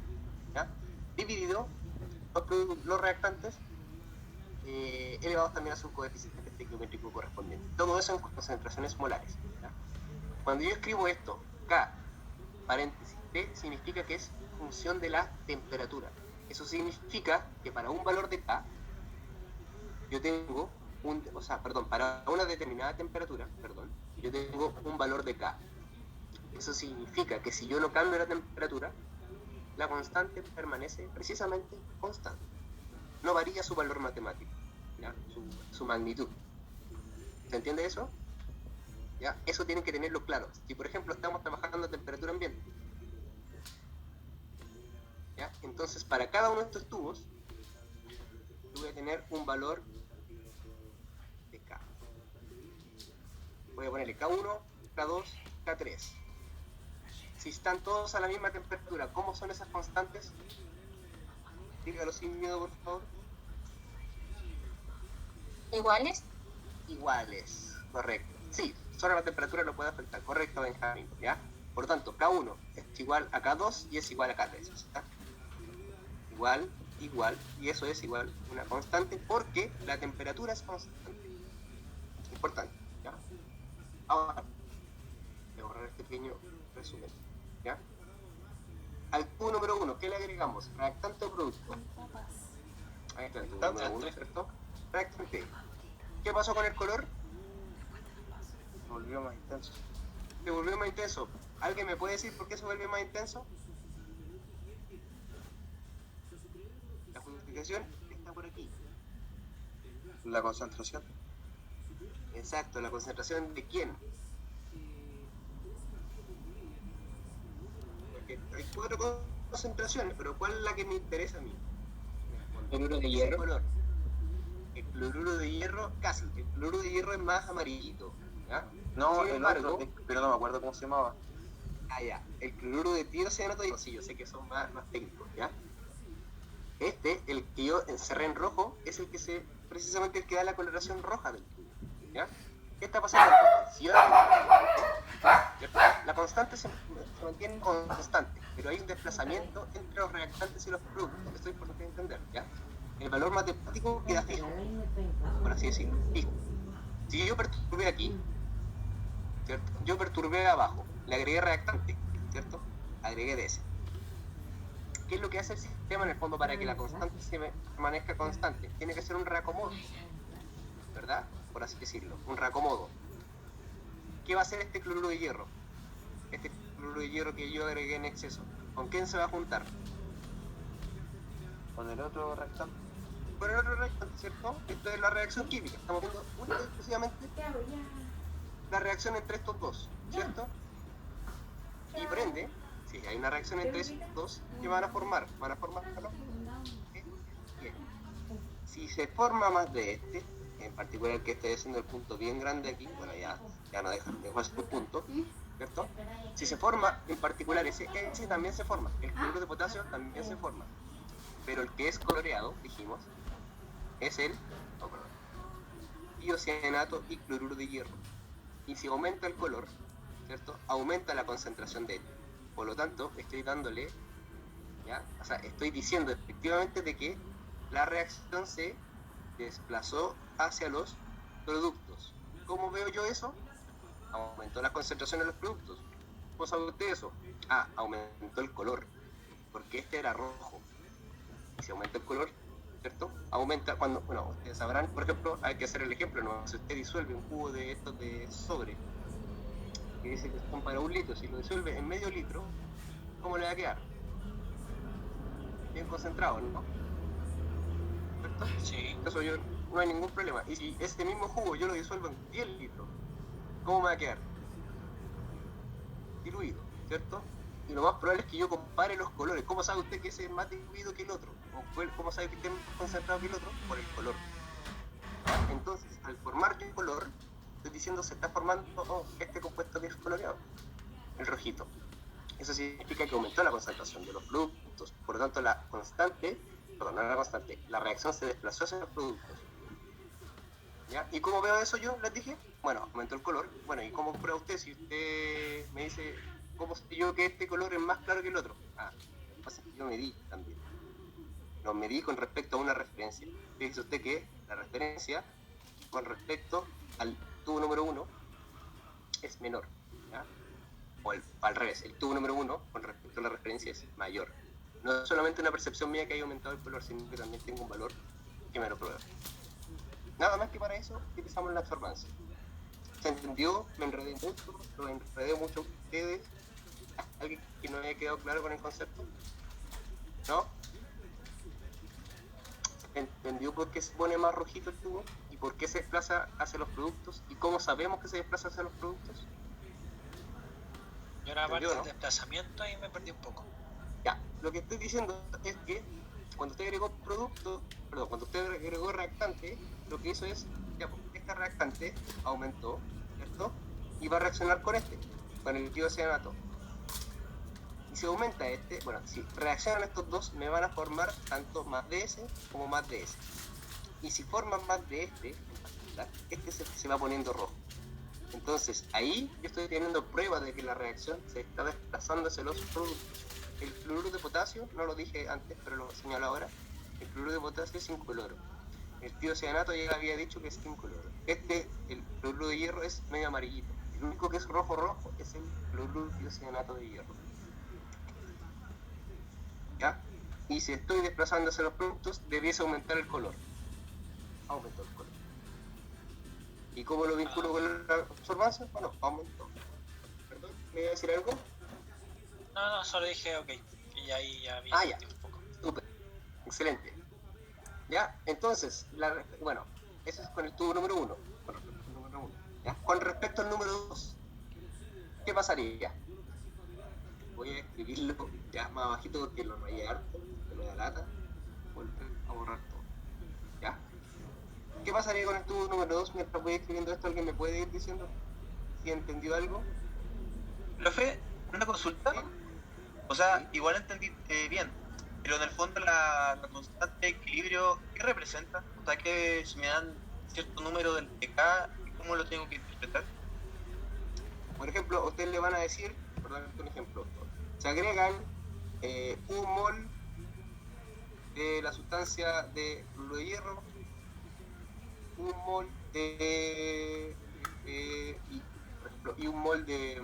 ¿ya?, dividido los reactantes elevados también a su coeficiente estequiométrico correspondiente. Todo eso en concentraciones molares, ¿ya? Cuando yo escribo esto, K, paréntesis, T, significa que es función de la temperatura. Eso significa que para un valor de K, yo tengo para una determinada temperatura, yo tengo un valor de K. Eso significa que si yo no cambio la temperatura, la constante permanece precisamente constante. No varía su valor matemático, ¿ya? Su magnitud. ¿Se entiende eso? ¿Ya? Eso tienen que tenerlo claro. Si por ejemplo estamos trabajando a temperatura ambiente, ¿ya?, entonces para cada uno de estos tubos yo voy a tener un valor de K. Voy a ponerle K1, K2, K3. Si están todos a la misma temperatura, ¿cómo son esas constantes? Dígalo sin miedo, por favor. ¿Iguales? Iguales, correcto. Sí, solo la temperatura no puede afectar, correcto, Benjamín, ¿ya? Por lo tanto, K1 es igual a K2 y es igual a K3, ¿está? Igual igual, y eso es igual una constante porque la temperatura es constante. Importante, ¿ya? Ahora, voy a borrar este pequeño resumen, ¿ya? Al cubo número 1, ¿qué le agregamos? ¿Reactante o producto? Ahí está el cubo número 1, ¿cierto? Reactante. ¿Qué pasó con el color? Se volvió más intenso. Se volvió más intenso. ¿Alguien me puede decir por qué se vuelve más intenso? La justificación está por aquí. La concentración. Exacto, la concentración de quién. Porque hay 4 concentraciones, pero ¿cuál es la que me interesa a mí? ¿Cloruro de Ese hierro? color. El cloruro de hierro, casi. El cloruro de hierro es más amarillito, ¿ya? No, Sin el embargo, otro, pero no me acuerdo cómo se llamaba. ya. El cloruro de tiocianato, sí, yo sé que son más técnicos, ¿ya? El que yo encerré en rojo, es el que precisamente el que da la coloración roja del tubo, ¿ya? ¿Qué está pasando entonces? Si yo la constante se mantiene constante, pero hay un desplazamiento entre los reactantes y los productos. Esto es importante entender, ¿ya? El valor matemático queda fijo, por así decirlo, fijo. Si yo perturbé aquí, ¿cierto? Yo perturbé abajo, le agregué reactante, ¿cierto? Agregué DS. ¿Qué es lo que hace el sistema en el fondo para que la constante se permanezca constante? Tiene que ser un reacomodo, ¿verdad? Por así decirlo, un reacomodo. ¿Qué va a hacer este cloruro de hierro? Este cloruro de hierro que yo agregué en exceso, ¿con quién se va a juntar? Con el otro reactante. Con el otro reactante, ¿cierto? Esto es la reacción química. Estamos viendo única y exclusivamente la reacción entre estos dos, ¿cierto? Y por ende, si hay una reacción entre esos dos, ¿qué van a formar? Van a formar bien. Si se forma más de este, en particular que esté haciendo el punto bien grande aquí, bueno, ya no dejo hacer un punto, ¿cierto? Si se forma en particular ese también se forma, el cloruro de potasio también se forma, pero el que es coloreado, dijimos, es el tiocianato y cloruro de hierro. Y si aumenta el color, ¿cierto? Aumenta la concentración de él. Por lo tanto, estoy dándole, ¿ya? O sea, estoy diciendo efectivamente de que la reacción se desplazó hacia los productos. ¿Cómo veo yo eso? Aumentó la concentración de los productos. ¿Cómo sabe usted eso? Aumentó el color, porque este era rojo. Y si aumenta el color, ¿cierto? Aumenta cuando, bueno, ustedes sabrán, por ejemplo, hay que hacer el ejemplo, ¿no? Si usted disuelve un cubo de estos de sobre, que dice que son para 1 litro, si lo disuelve en medio litro, ¿cómo le va a quedar? Bien concentrado, ¿no? ¿Cierto? Sí. Eso yo, no hay ningún problema. Y si este mismo jugo yo lo disuelvo en 10 litros, ¿cómo me va a quedar? Diluido, ¿cierto? Y lo más probable es que yo compare los colores. ¿Cómo sabe usted que ese es más diluido que el otro? ¿O cómo sabe que esté más concentrado que el otro? Por el color. Entonces, al formar yo el color, estoy diciendo se está formando este compuesto que es coloreado, el rojito. Eso significa que aumentó la concentración de los productos. Por lo tanto, la reacción se desplazó hacia los productos. ¿Ya? ¿Y cómo veo eso yo? Les dije, bueno, aumentó el color. Bueno, ¿y cómo prueba usted? Si usted me dice, ¿cómo sé yo que este color es más claro que el otro? Yo medí también. Lo medí con respecto a una referencia. Dice usted que la referencia con respecto al tubo número 1 es menor, ¿ya? O al revés, el tubo número 1 con respecto a la referencia es mayor. No es solamente una percepción mía que haya aumentado el color, sino que también tengo un valor que me lo prueba. Nada más que para eso utilizamos la absorbancia. ¿Se entendió? Me enredé mucho, lo enredé mucho a ustedes. ¿Alguien que no haya quedado claro con el concepto? ¿No? ¿Se entendió por qué se pone más rojito el tubo? ¿Y por qué se desplaza hacia los productos? ¿Y cómo sabemos que se desplaza hacia los productos? Yo era parte ¿no? del desplazamiento y me perdí un poco. Ya, lo que estoy diciendo es que cuando usted agregó cuando usted agregó reactante, lo que hizo es, ya, pues, este reactante aumentó, ¿cierto? Y va a reaccionar con con el tiocianato. Y si aumenta si reaccionan estos dos, me van a formar tanto más DS como más DS. Y si forman más de se va poniendo rojo. Entonces, ahí yo estoy teniendo pruebas de que la reacción se está desplazando hacia los productos. El cloruro de potasio, no lo dije antes, pero lo señalo ahora, El cloruro de potasio es incoloro. El tiocianato ya había dicho que es incoloro. El cloruro de hierro es medio amarillito. El único que es rojo es el cloruro de tiocianato de hierro. ¿Ya? Y si estoy desplazando hacia los productos, debiese aumentar el color. Aumentó el color. ¿Y cómo lo vinculo con la absorbancia? Bueno, aumentó. ¿Perdón? ¿Me iba a decir algo? No, solo dije ok. Y ahí ya había Ya. un poco. Súper. Excelente. ¿Ya? Entonces, bueno, eso es con el tubo número 1. ¿Ya? Con respecto al número 2, ¿qué pasaría? Voy a escribirlo ya más bajito porque lo rayé harto, que me da lata. Volver a borrar todo. ¿Ya? ¿Qué pasaría con el tubo número 2 mientras voy escribiendo esto? ¿Alguien me puede ir diciendo si entendió algo? Profe, una consulta. ¿Sí? O sea, Sí. igual entendí bien, pero en el fondo la constante de equilibrio, ¿qué representa? O sea, que si me dan cierto número del pK, ¿cómo lo tengo que interpretar? Por ejemplo, a ustedes le van a decir, por darte un ejemplo, se agregan 1 mol de la sustancia de cloruro de hierro, 1 mol por ejemplo, y 1 mol de...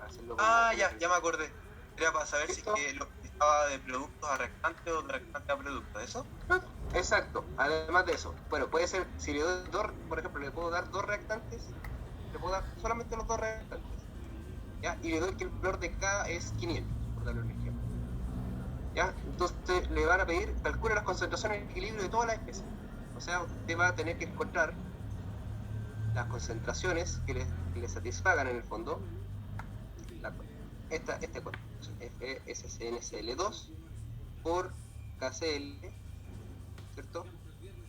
hacerlo como Ya me acordé. Era para saber si es ¿Listo? que lo estaba de productos a reactantes o de reactantes a productos, ¿eso? Exacto, además de eso, bueno, puede ser, si le doy dos, por ejemplo, le puedo dar 2 reactantes, le puedo dar solamente los 2 reactantes, ¿ya? Y le doy que el valor de K es 500, por darle un ejemplo, ¿ya? Entonces le van a pedir, calcule las concentraciones de equilibrio de todas las especies, o sea, usted va a tener que encontrar las concentraciones que le satisfagan en el fondo, esta FSCNCl2 por KCl, ¿cierto?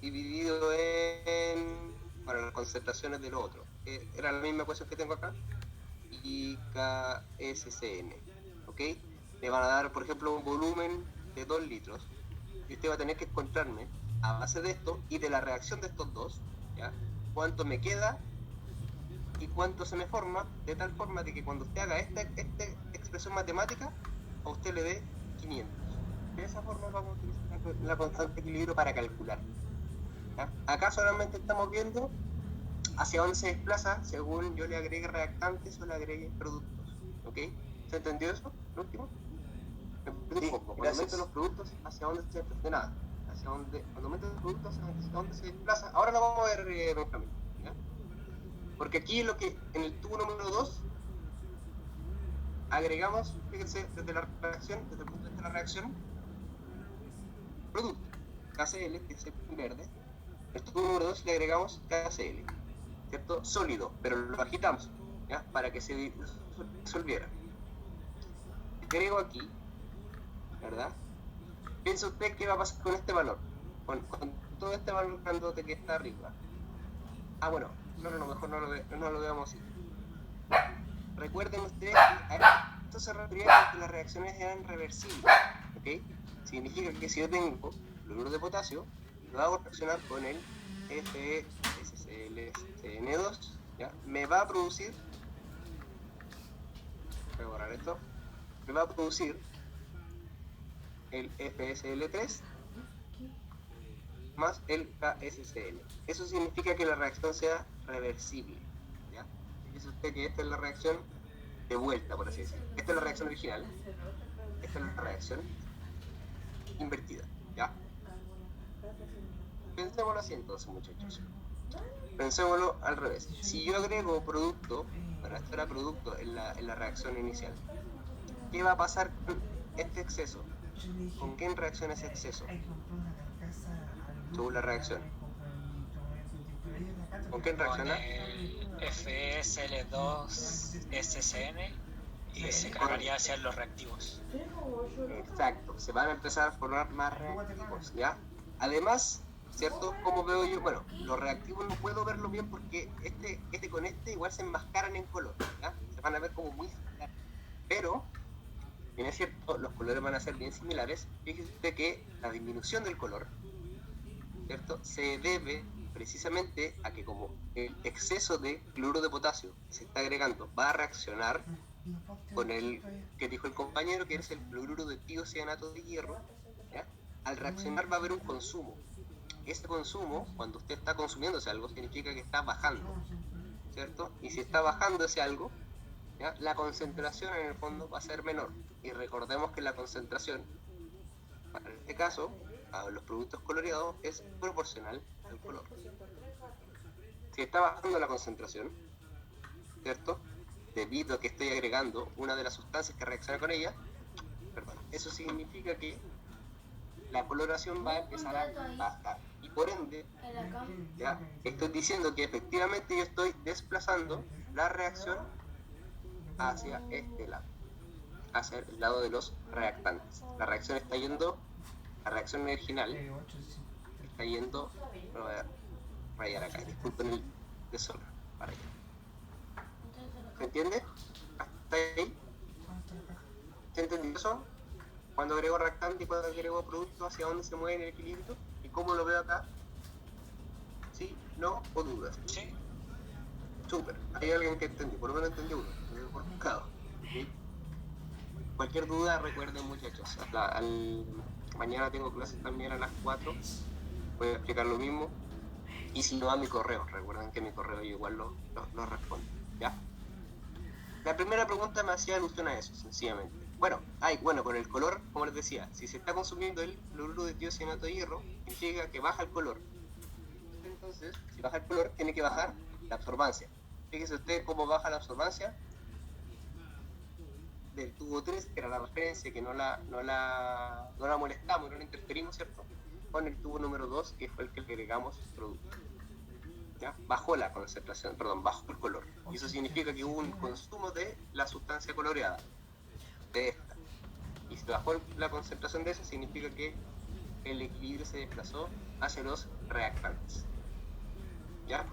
Dividido en las concentraciones de lo otro. Era la misma ecuación que tengo acá. Y KSCN. ¿Ok? Le van a dar, por ejemplo, un volumen de 2 litros. Y usted va a tener que encontrarme, a base de esto y de la reacción de estos dos, ¿ya? Cuánto me queda y cuánto se me forma, de tal forma de que cuando usted haga esta expresión matemática, a usted le dé 500. De esa forma vamos a utilizar la constante de equilibrio para calcular. ¿Ya? Acá solamente estamos viendo hacia dónde se desplaza según yo le agregue reactantes o le agregue productos. ¿Ok? ¿Se entendió eso? ¿Lo último? Sí, Cuando gracias. aumenten los productos, ¿hacia dónde se desplaza? De nada. Cuando aumenten los productos, ¿hacia dónde se desplaza? Ahora lo vamos a ver, Benjamín. ¿Ya? Porque aquí en el tubo número 2 agregamos, fíjense, desde el punto de vista de la reacción, producto, KCl, que es el verde. El tubo número 2 le agregamos KCl, ¿cierto? Sólido, pero lo agitamos, ¿ya? Para que se disolviera. Agrego aquí, ¿verdad? Piensa usted qué va a pasar con este valor, con todo este valor grandote que está arriba. Bueno, mejor no lo veamos así. Recuerden ustedes que a esto se refería a que las reacciones eran reversibles, ¿ok? Significa que si yo tengo cloruro de potasio, lo hago reaccionar con el FeSClCN2, ¿ya? Me va a producir, voy a borrar esto, me va a producir el FeSL3 más el KSCl. Eso significa que la reacción sea reversible, ¿ya? Fíjese usted que esta es la reacción de vuelta, por así decirlo. Esta es la reacción original, esta es la reacción invertida, ¿ya? Pensémoslo así entonces, muchachos. Pensémoslo al revés. Si yo agrego producto, bueno, esto era producto en la reacción inicial, ¿qué va a pasar con este exceso? ¿Con qué reacciona ese exceso? Según la reacción. ¿Con qué Con reacciona? el FSL2SCN y se cargaría hacia los reactivos. Exacto, se van a empezar a formar más reactivos, ¿ya? Además, ¿cierto? Como veo yo, bueno, los reactivos no puedo verlo bien porque este con este igual se enmascaran en color, ¿ya? Se van a ver como muy similares. Pero, bien es cierto, los colores van a ser bien similares. Fíjese que la disminución del color, ¿cierto? Se debe precisamente a que como el exceso de cloruro de potasio que se está agregando va a reaccionar con el que dijo el compañero, que es el cloruro de tiocianato de hierro, ¿ya? al reaccionar va a haber un consumo. Ese consumo, cuando usted está consumiéndose algo, significa que está bajando, ¿cierto? Y si está bajando ese algo, ¿ya? La concentración en el fondo va a ser menor. Y recordemos que la concentración, para este caso, a los productos coloreados, es proporcional al color. Si está bajando la concentración, ¿cierto? Debido a que estoy agregando una de las sustancias que reacciona con ella, perdón, eso significa que la coloración va a empezar a bajar. Y por ende, ya estoy diciendo que efectivamente yo estoy desplazando la reacción hacia este lado, hacia el lado de los reactantes. La reacción está yendo, la reacción original está yendo, voy a rayar acá, disculpen el desorden, para allá. ¿Se entiende? ¿Hasta ahí? ¿Se entendió eso? Cuando agrego reactante y cuando agrego producto, hacia dónde se mueve en el equilibrio y cómo lo veo acá. ¿Sí? ¿No? ¿O dudas? Sí. Súper. Hay alguien que entendió, por lo menos entendió uno, por buscado. ¿Sí? Cualquier duda, recuerden, muchachos, mañana tengo clases también a las 4, voy a explicar lo mismo, y si no, a mi correo, recuerden que mi correo yo igual lo respondo, ¿ya? La primera pregunta me hacía alusión a eso, sencillamente. Bueno, con el color, como les decía, si se está consumiendo el cloruro de tiocianato de hierro, significa que baja el color. Entonces, si baja el color, tiene que bajar la absorbancia. Fíjese usted cómo baja la absorbancia del tubo 3, que era la referencia, que no la molestamos, no la interferimos, ¿cierto? Con el tubo número 2, que fue el que le agregamos producto. ¿Ya? Bajó la concentración, bajó el color. Y eso significa que hubo un consumo de la sustancia coloreada, de esta. Y si bajó la concentración de esa, significa que el equilibrio se desplazó hacia los reactantes. ¿Ya?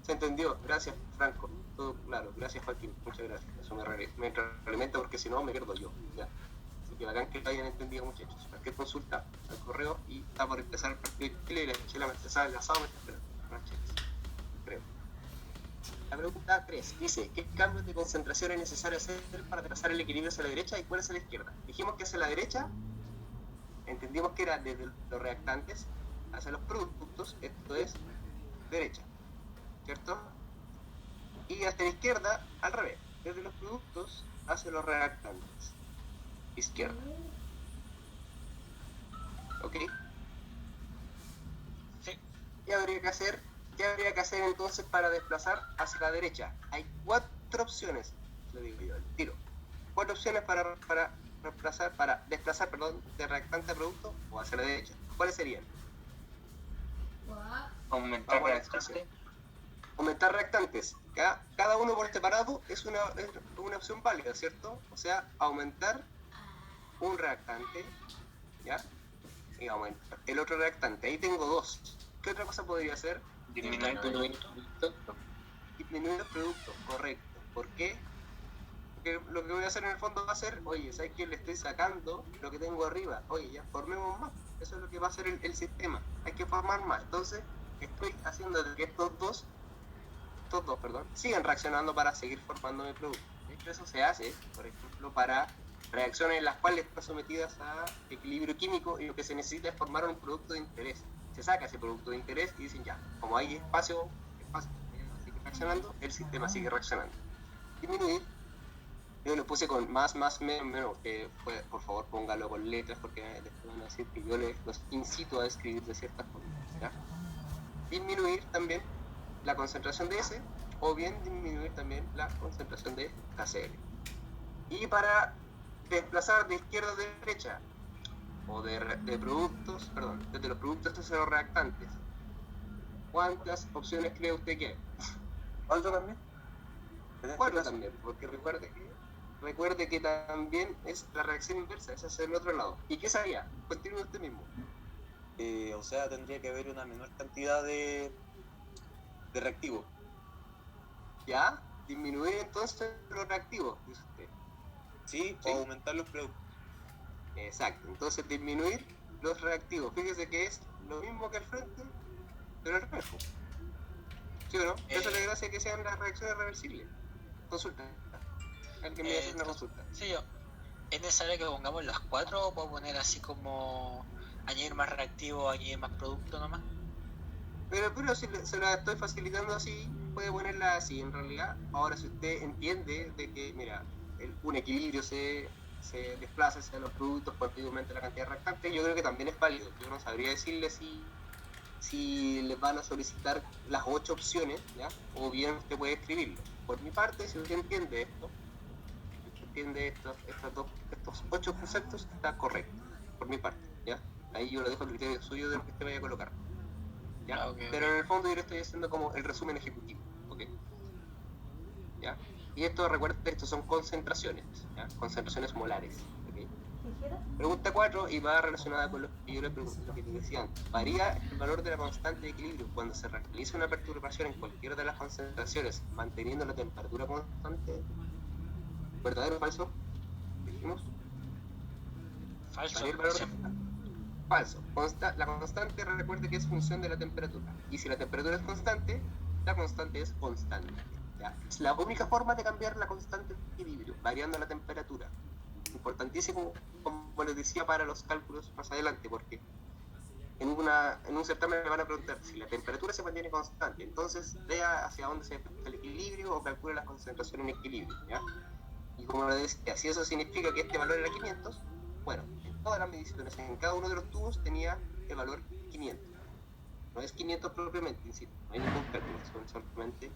¿Se entendió? Gracias, Franco. Todo claro. Gracias, Joaquín. Muchas gracias. Eso me realimenta porque si no me pierdo yo. ¿Ya? Así que bacán que lo hayan entendido, muchachos. Cualquier consulta al correo y está por empezar el partido de Chile y la chela me está enlazado, me está esperando. Creo. La pregunta 3 dice: ¿qué cambios de concentración es necesario hacer para trazar el equilibrio hacia la derecha y cuál hacia la izquierda? Dijimos que hacia la derecha entendimos que era desde los reactantes hacia los productos, esto es derecha, ¿cierto? Y hacia la izquierda al revés, desde los productos hacia los reactantes, izquierda. ¿Ok? Sí. ¿Qué habría que hacer entonces para desplazar hacia la derecha? Hay 4 opciones, le digo yo, al tiro. 4 opciones para desplazar de reactante a producto o hacia la derecha. ¿Cuáles serían? Aumentar reactante. Aumentar reactantes. Cada uno por separado es una opción válida, ¿cierto? O sea, aumentar un reactante, ¿ya? Y aumentar el otro reactante. Ahí tengo 2. ¿Qué otra cosa podría hacer? Disminuir el producto. Disminuir los productos, correcto. ¿Por qué? Porque lo que voy a hacer en el fondo va a ser, oye, ¿sabes qué? Le estoy sacando lo que tengo arriba. Oye, ya formemos más. Eso es lo que va a hacer el sistema. Hay que formar más. Entonces, estoy haciendo que estos dos, sigan reaccionando para seguir formando mi producto. De hecho, eso se hace, por ejemplo, para reacciones en las cuales están sometidas a equilibrio químico y lo que se necesita es formar un producto de interés. Se saca ese producto de interés y dicen ya, como hay espacio sigue reaccionando, el sistema sigue reaccionando. Disminuir, yo lo puse con más, menos, por favor póngalo con letras porque después van a decir que yo los incito a escribir de ciertas formas, ¿ya? Disminuir también la concentración de S o bien disminuir también la concentración de KCl. Y para desplazar de izquierda a derecha o de productos, desde los productos hacia los reactantes, ¿cuántas opciones cree usted que hay? ¿Cuánto también? 4 también, porque recuerde que también es la reacción inversa, es hacia el otro lado. ¿Y qué sabía? Continúe usted mismo. O sea, tendría que haber una menor cantidad de reactivo. ¿Ya? Disminuir entonces los reactivos, dice usted. Sí, o aumentar los productos. Exacto, entonces disminuir los reactivos. Fíjese que es lo mismo que al frente, pero al revés. ¿Sí o no? Eso le gracia que sean las reacciones reversibles. Consulta. Alguien me hace una consulta. Sí, yo. ¿Es necesario que pongamos las 4 o puedo poner así como añadir más reactivo, añadir más producto nomás? Pero si se la estoy facilitando así, puede ponerla así en realidad. Ahora, si usted entiende de que, mira, un equilibrio se desplaza hacia los productos cuando aumenta la cantidad de reactante, yo creo que también es válido. Yo no sabría decirle si les van a solicitar las 8 opciones, ¿ya? O bien usted puede escribirlo. Por mi parte, si usted entiende esto, estos 8 conceptos, está correcto, por mi parte, ¿ya? Ahí yo lo dejo al criterio suyo de lo que usted vaya a colocar, ¿ya? Ah, ok, Pero ok. en el fondo yo le estoy haciendo como el resumen ejecutivo, ¿ok? ¿Ya? Y esto, recuerda, estos son concentraciones, ¿ya? Concentraciones molares, ¿ok? Pregunta 4, y va relacionada con lo que yo le pregunté, lo que te decía antes. ¿Varía el valor de la constante de equilibrio cuando se realiza una perturbación en cualquiera de las concentraciones manteniendo la temperatura constante? ¿Verdadero o falso? Dijimos. Falso. ¿Varía el valor Sí. Falso. La constante, recuerde que es función de la temperatura. Y si la temperatura es constante, la constante es constante, ¿ya? Es la única forma de cambiar la constante de equilibrio, variando la temperatura. Importantísimo, como les decía, para los cálculos más adelante, porque en un certamen me van a preguntar si la temperatura se mantiene constante, entonces vea hacia dónde se desplaza el equilibrio o calcule la concentración en equilibrio, ¿ya? Y como les decía, si eso significa que este valor era 500, bueno, en todas las mediciones, en cada uno de los tubos tenía el valor 500. No es 500 propiamente, insisto, no hay ningún cálculo, son solamente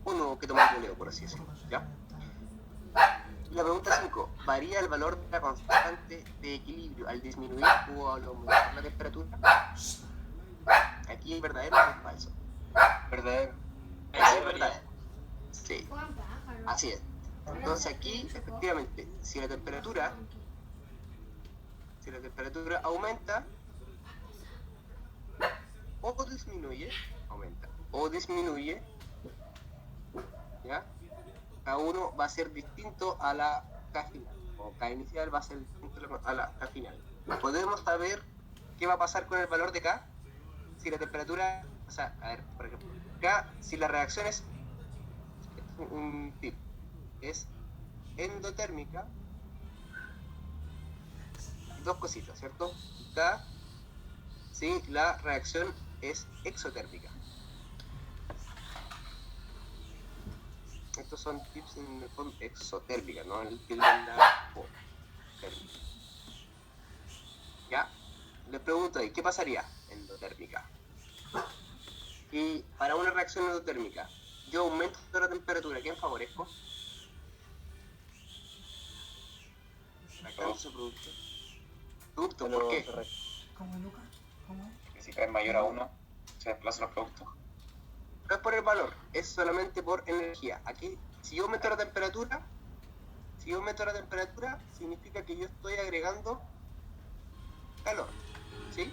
uno que toma el boleo, por así decirlo, ¿ya? La pregunta 5, ¿varía el valor de la constante de equilibrio al disminuir o al aumentar la temperatura? Aquí es verdadero o es falso. Verdadero. Es verdadero. Sí, así es. Entonces aquí, efectivamente, si la temperatura aumenta o disminuye, ¿ya? Cada uno va a ser distinto a la K final, o K inicial va a ser distinto a la K final. Podemos saber qué va a pasar con el valor de K si la temperatura, o sea, a ver, por ejemplo, K, si la reacción es un tip, es endotérmica, dos cositas, ¿cierto? K, si la reacción es exotérmica. Estos son tips en el fondo exotérmica, ¿no? El tilde en la O, térmica. ¿Ya? Les pregunto ahí, ¿qué pasaría endotérmica? Y para una reacción endotérmica, yo aumento la temperatura, ¿a quién favorezco? ¿Reactante o producto? Producto, ¿por qué? Si K es mayor a 1, se desplazan los productos. No es por el valor, es solamente por energía. Aquí, si yo aumento la temperatura, significa que yo estoy agregando calor, ¿sí?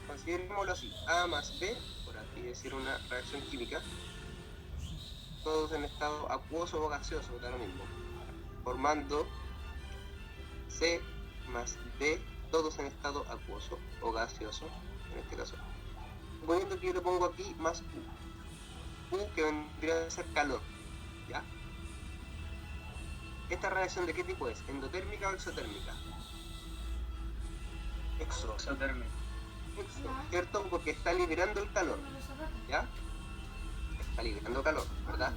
Considerémoslo así, A más B, por así decir una reacción química, todos en estado acuoso o gaseoso, da lo mismo, formando C más D, todos en estado acuoso o gaseoso, en este caso. Suponiendo que yo le pongo aquí más U que vendría a ser calor, ¿ya? ¿Esta reacción de qué tipo es? ¿Endotérmica o exotérmica? Exotérmico. ¿Cierto? Porque está liberando el calor, ¿ya? Está liberando calor, ¿verdad?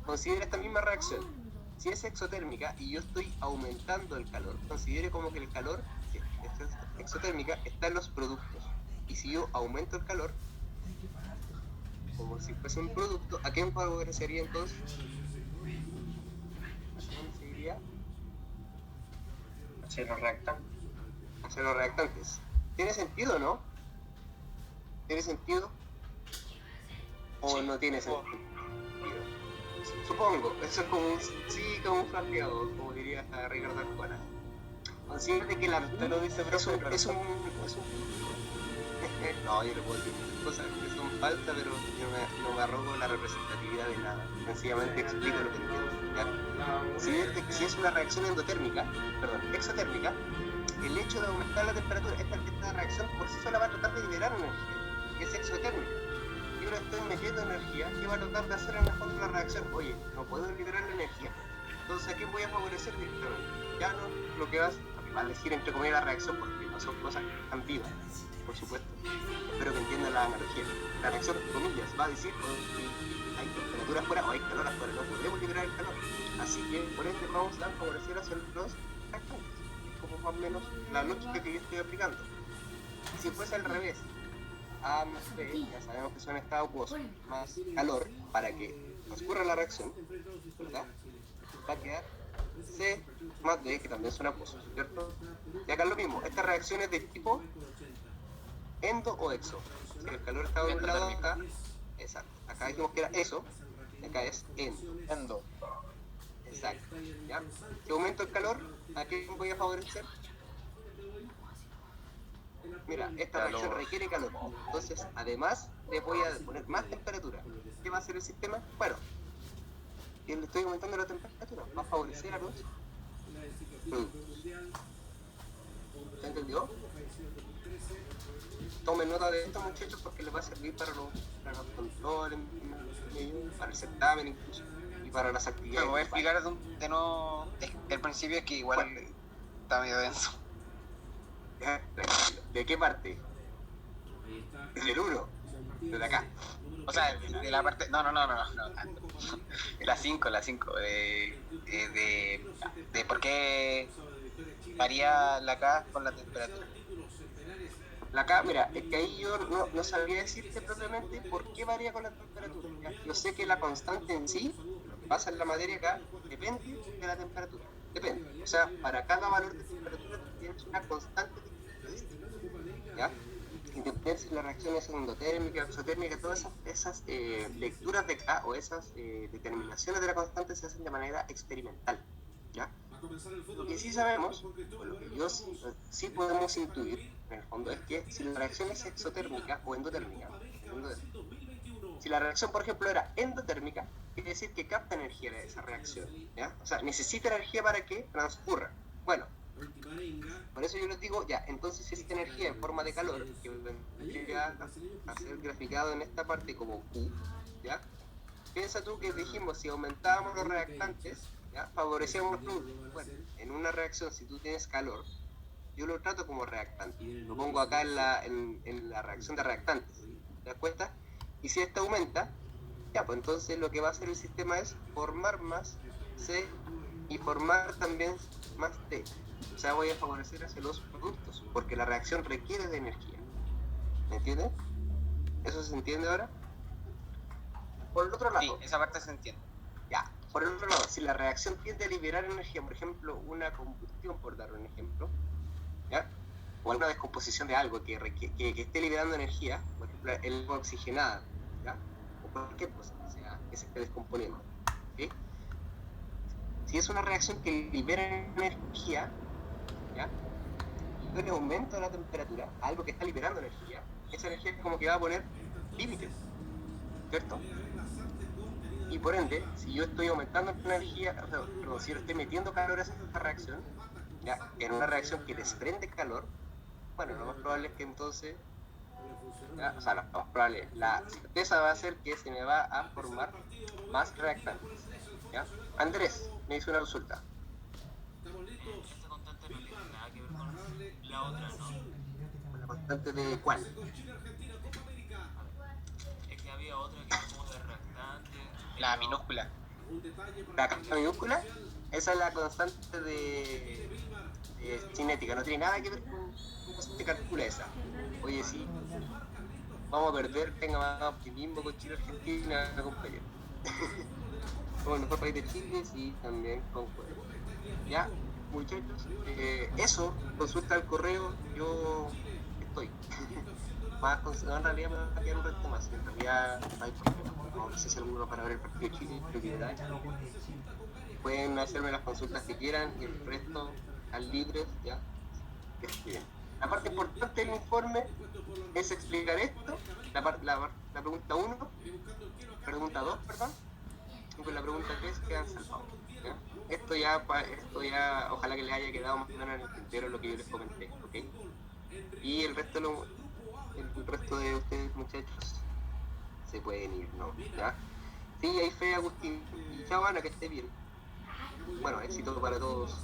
Considere esta misma reacción. Si es exotérmica y yo estoy aumentando el calor, considere como que el calor, que es exotérmica, está en los productos. Y si yo aumento el calor, como si fuese un producto, ¿a quién favorecería entonces? ¿A dónde seguiría? Se los reactan. Hacia los reactantes. ¿Tiene sentido o no? ¿Tiene sentido? ¿O Sí, no tiene sentido? Supongo, eso es como un flanqueado, como diría Ricardo Arjona. Considere que la Usted lo dice, pero es un no, yo no puedo decir cosas que son falsas, pero yo no me arrogo la representatividad de nada. Sencillamente explico lo que entiendo, ¿ya? Considere que si es una reacción exotérmica, el hecho de aumentar la temperatura, esta reacción por sí sola va a tratar de liberar energía, que es exotérmica. Yo le estoy metiendo energía, ¿qué va a tratar de hacer en el fondo de la reacción? Oye, no puedo liberar la energía, Entonces, ¿a quién voy a favorecer directamente? Ya no lo que vas a decir entre comillas la reacción, porque no son cosas tan vivas, por supuesto. Espero que entiendan la analogía. La reacción, comillas, va a decir si hay temperatura afuera o hay calor afuera, no podemos liberar el calor. Así que, por ende, vamos a favorecer hacia los reactantes. Es como más o menos la lógica que yo estoy aplicando. Si fuese al revés, A más B, ya sabemos que son estados acuosos, más calor, para que transcurra la reacción, ¿verdad? Va a quedar C más D, que también son acuosos, ¿cierto? Y acá es lo mismo, esta reacción es de tipo endo o exo. Si el calor está de un lado acá, exacto. Acá dijimos que era exo, y acá es endo. Exacto. ¿Ya? Si aumento el calor, ¿a qué voy a favorecer? Mira, esta reacción requiere calor, entonces además le voy a poner más temperatura. ¿Qué va a hacer el sistema? Bueno, que le estoy aumentando la temperatura, va a favorecer a los productos. ¿Se entendió? Tomen nota de esto, muchachos, porque les va a servir para los controles, para el certamen incluso, y para las actividades. Me voy a explicar de nuevo el principio, es que igual está medio denso. ¿De qué parte? Del 1, desde acá. O sea, de la parte... No. La 5, de por qué varía la K con la temperatura. La K, mira, es que ahí yo no sabría decirte propiamente por qué varía con la temperatura. ¿Ya? Yo sé que la constante en sí, lo que pasa en la materia acá, depende de la temperatura. Depende. O sea, para cada valor de temperatura tienes una constante distinta. ¿Ya? Independientemente si la reacción es endotérmica, exotérmica, todas esas lecturas de K o esas determinaciones de la constante se hacen de manera experimental. ¿Ya? Lo que sí sabemos, o lo que yo sí podemos intuir, en el fondo, es que si la reacción es exotérmica o endotérmica, si la reacción, por ejemplo, era endotérmica, quiere decir que capta energía de esa reacción, ¿ya? O sea, necesita energía para que transcurra. Bueno, por eso yo les digo, ya, entonces si esta energía en forma de calor, que vendría a ser graficado en esta parte como Q, ¿ya? Piensa tú que dijimos, si aumentábamos los reactantes, ¿ya? Favorecíamos los productos. Bueno, en una reacción, si tú tienes calor, yo lo trato como reactante. Lo pongo acá en la reacción de reactantes. ¿Te das cuenta? Y si esta aumenta, ya, pues entonces lo que va a hacer el sistema es formar más C y formar también más T. O sea, voy a favorecer hacia los productos, porque la reacción requiere de energía. ¿Me entiendes? ¿Eso se entiende ahora? Por el otro lado... Sí, esa parte se entiende. Ya, por el otro lado, si la reacción tiende a liberar energía, por ejemplo, una combustión, por dar un ejemplo, ¿ya? O alguna descomposición de algo que esté liberando energía, por ejemplo, el agua oxigenada, ¿ya? O cualquier cosa que se esté descomponiendo, ¿sí? Si es una reacción que libera energía, ¿ya? Y con el aumento de la temperatura, algo que está liberando energía, esa energía es como que va a poner límites, ¿cierto? Y por ende, si yo estoy aumentando la energía, perdón, si yo estoy metiendo calor a esta reacción, ¿ya? En una reacción que desprende calor, bueno, lo más probable es que entonces, ¿ya? O sea, lo más probable, la certeza va a ser que se me va a formar más reactantes, ¿ya? Andrés, me hizo una consulta. Esta constante no tiene nada que ver con la otra, ¿no? ¿La constante de cuál? Es que había otra que era como de reactante. La minúscula. La constante minúscula, esa es la constante de cinética, no tiene nada que ver con cómo se calcula esa. Oye, sí, vamos a perder, tenga más optimismo con Chile, Argentina, compañero. Como el mejor país de Chile, sí, también concuerdo. Ya, muchachos, eso, consulta al correo, yo estoy. No, en realidad me va a quedar un resto más, en realidad no hay problema. No sé si alguno para ver el partido de Chile, prioridad. Pueden hacerme las consultas que quieran y el resto al libre, ya, que escriben. La parte importante del informe es explicar esto, la pregunta 1, pregunta 2, perdón, y con la pregunta 3 quedan salvados. ¿Ya? Esto ya, ojalá que les haya quedado más o menos en el tintero lo que yo les comenté, ¿ok? Y el resto de ustedes, muchachos, se pueden ir, ¿no? ¿Ya? Sí, ahí fe, Agustín. Y chao, Ana, que esté bien. bueno, éxito para todos.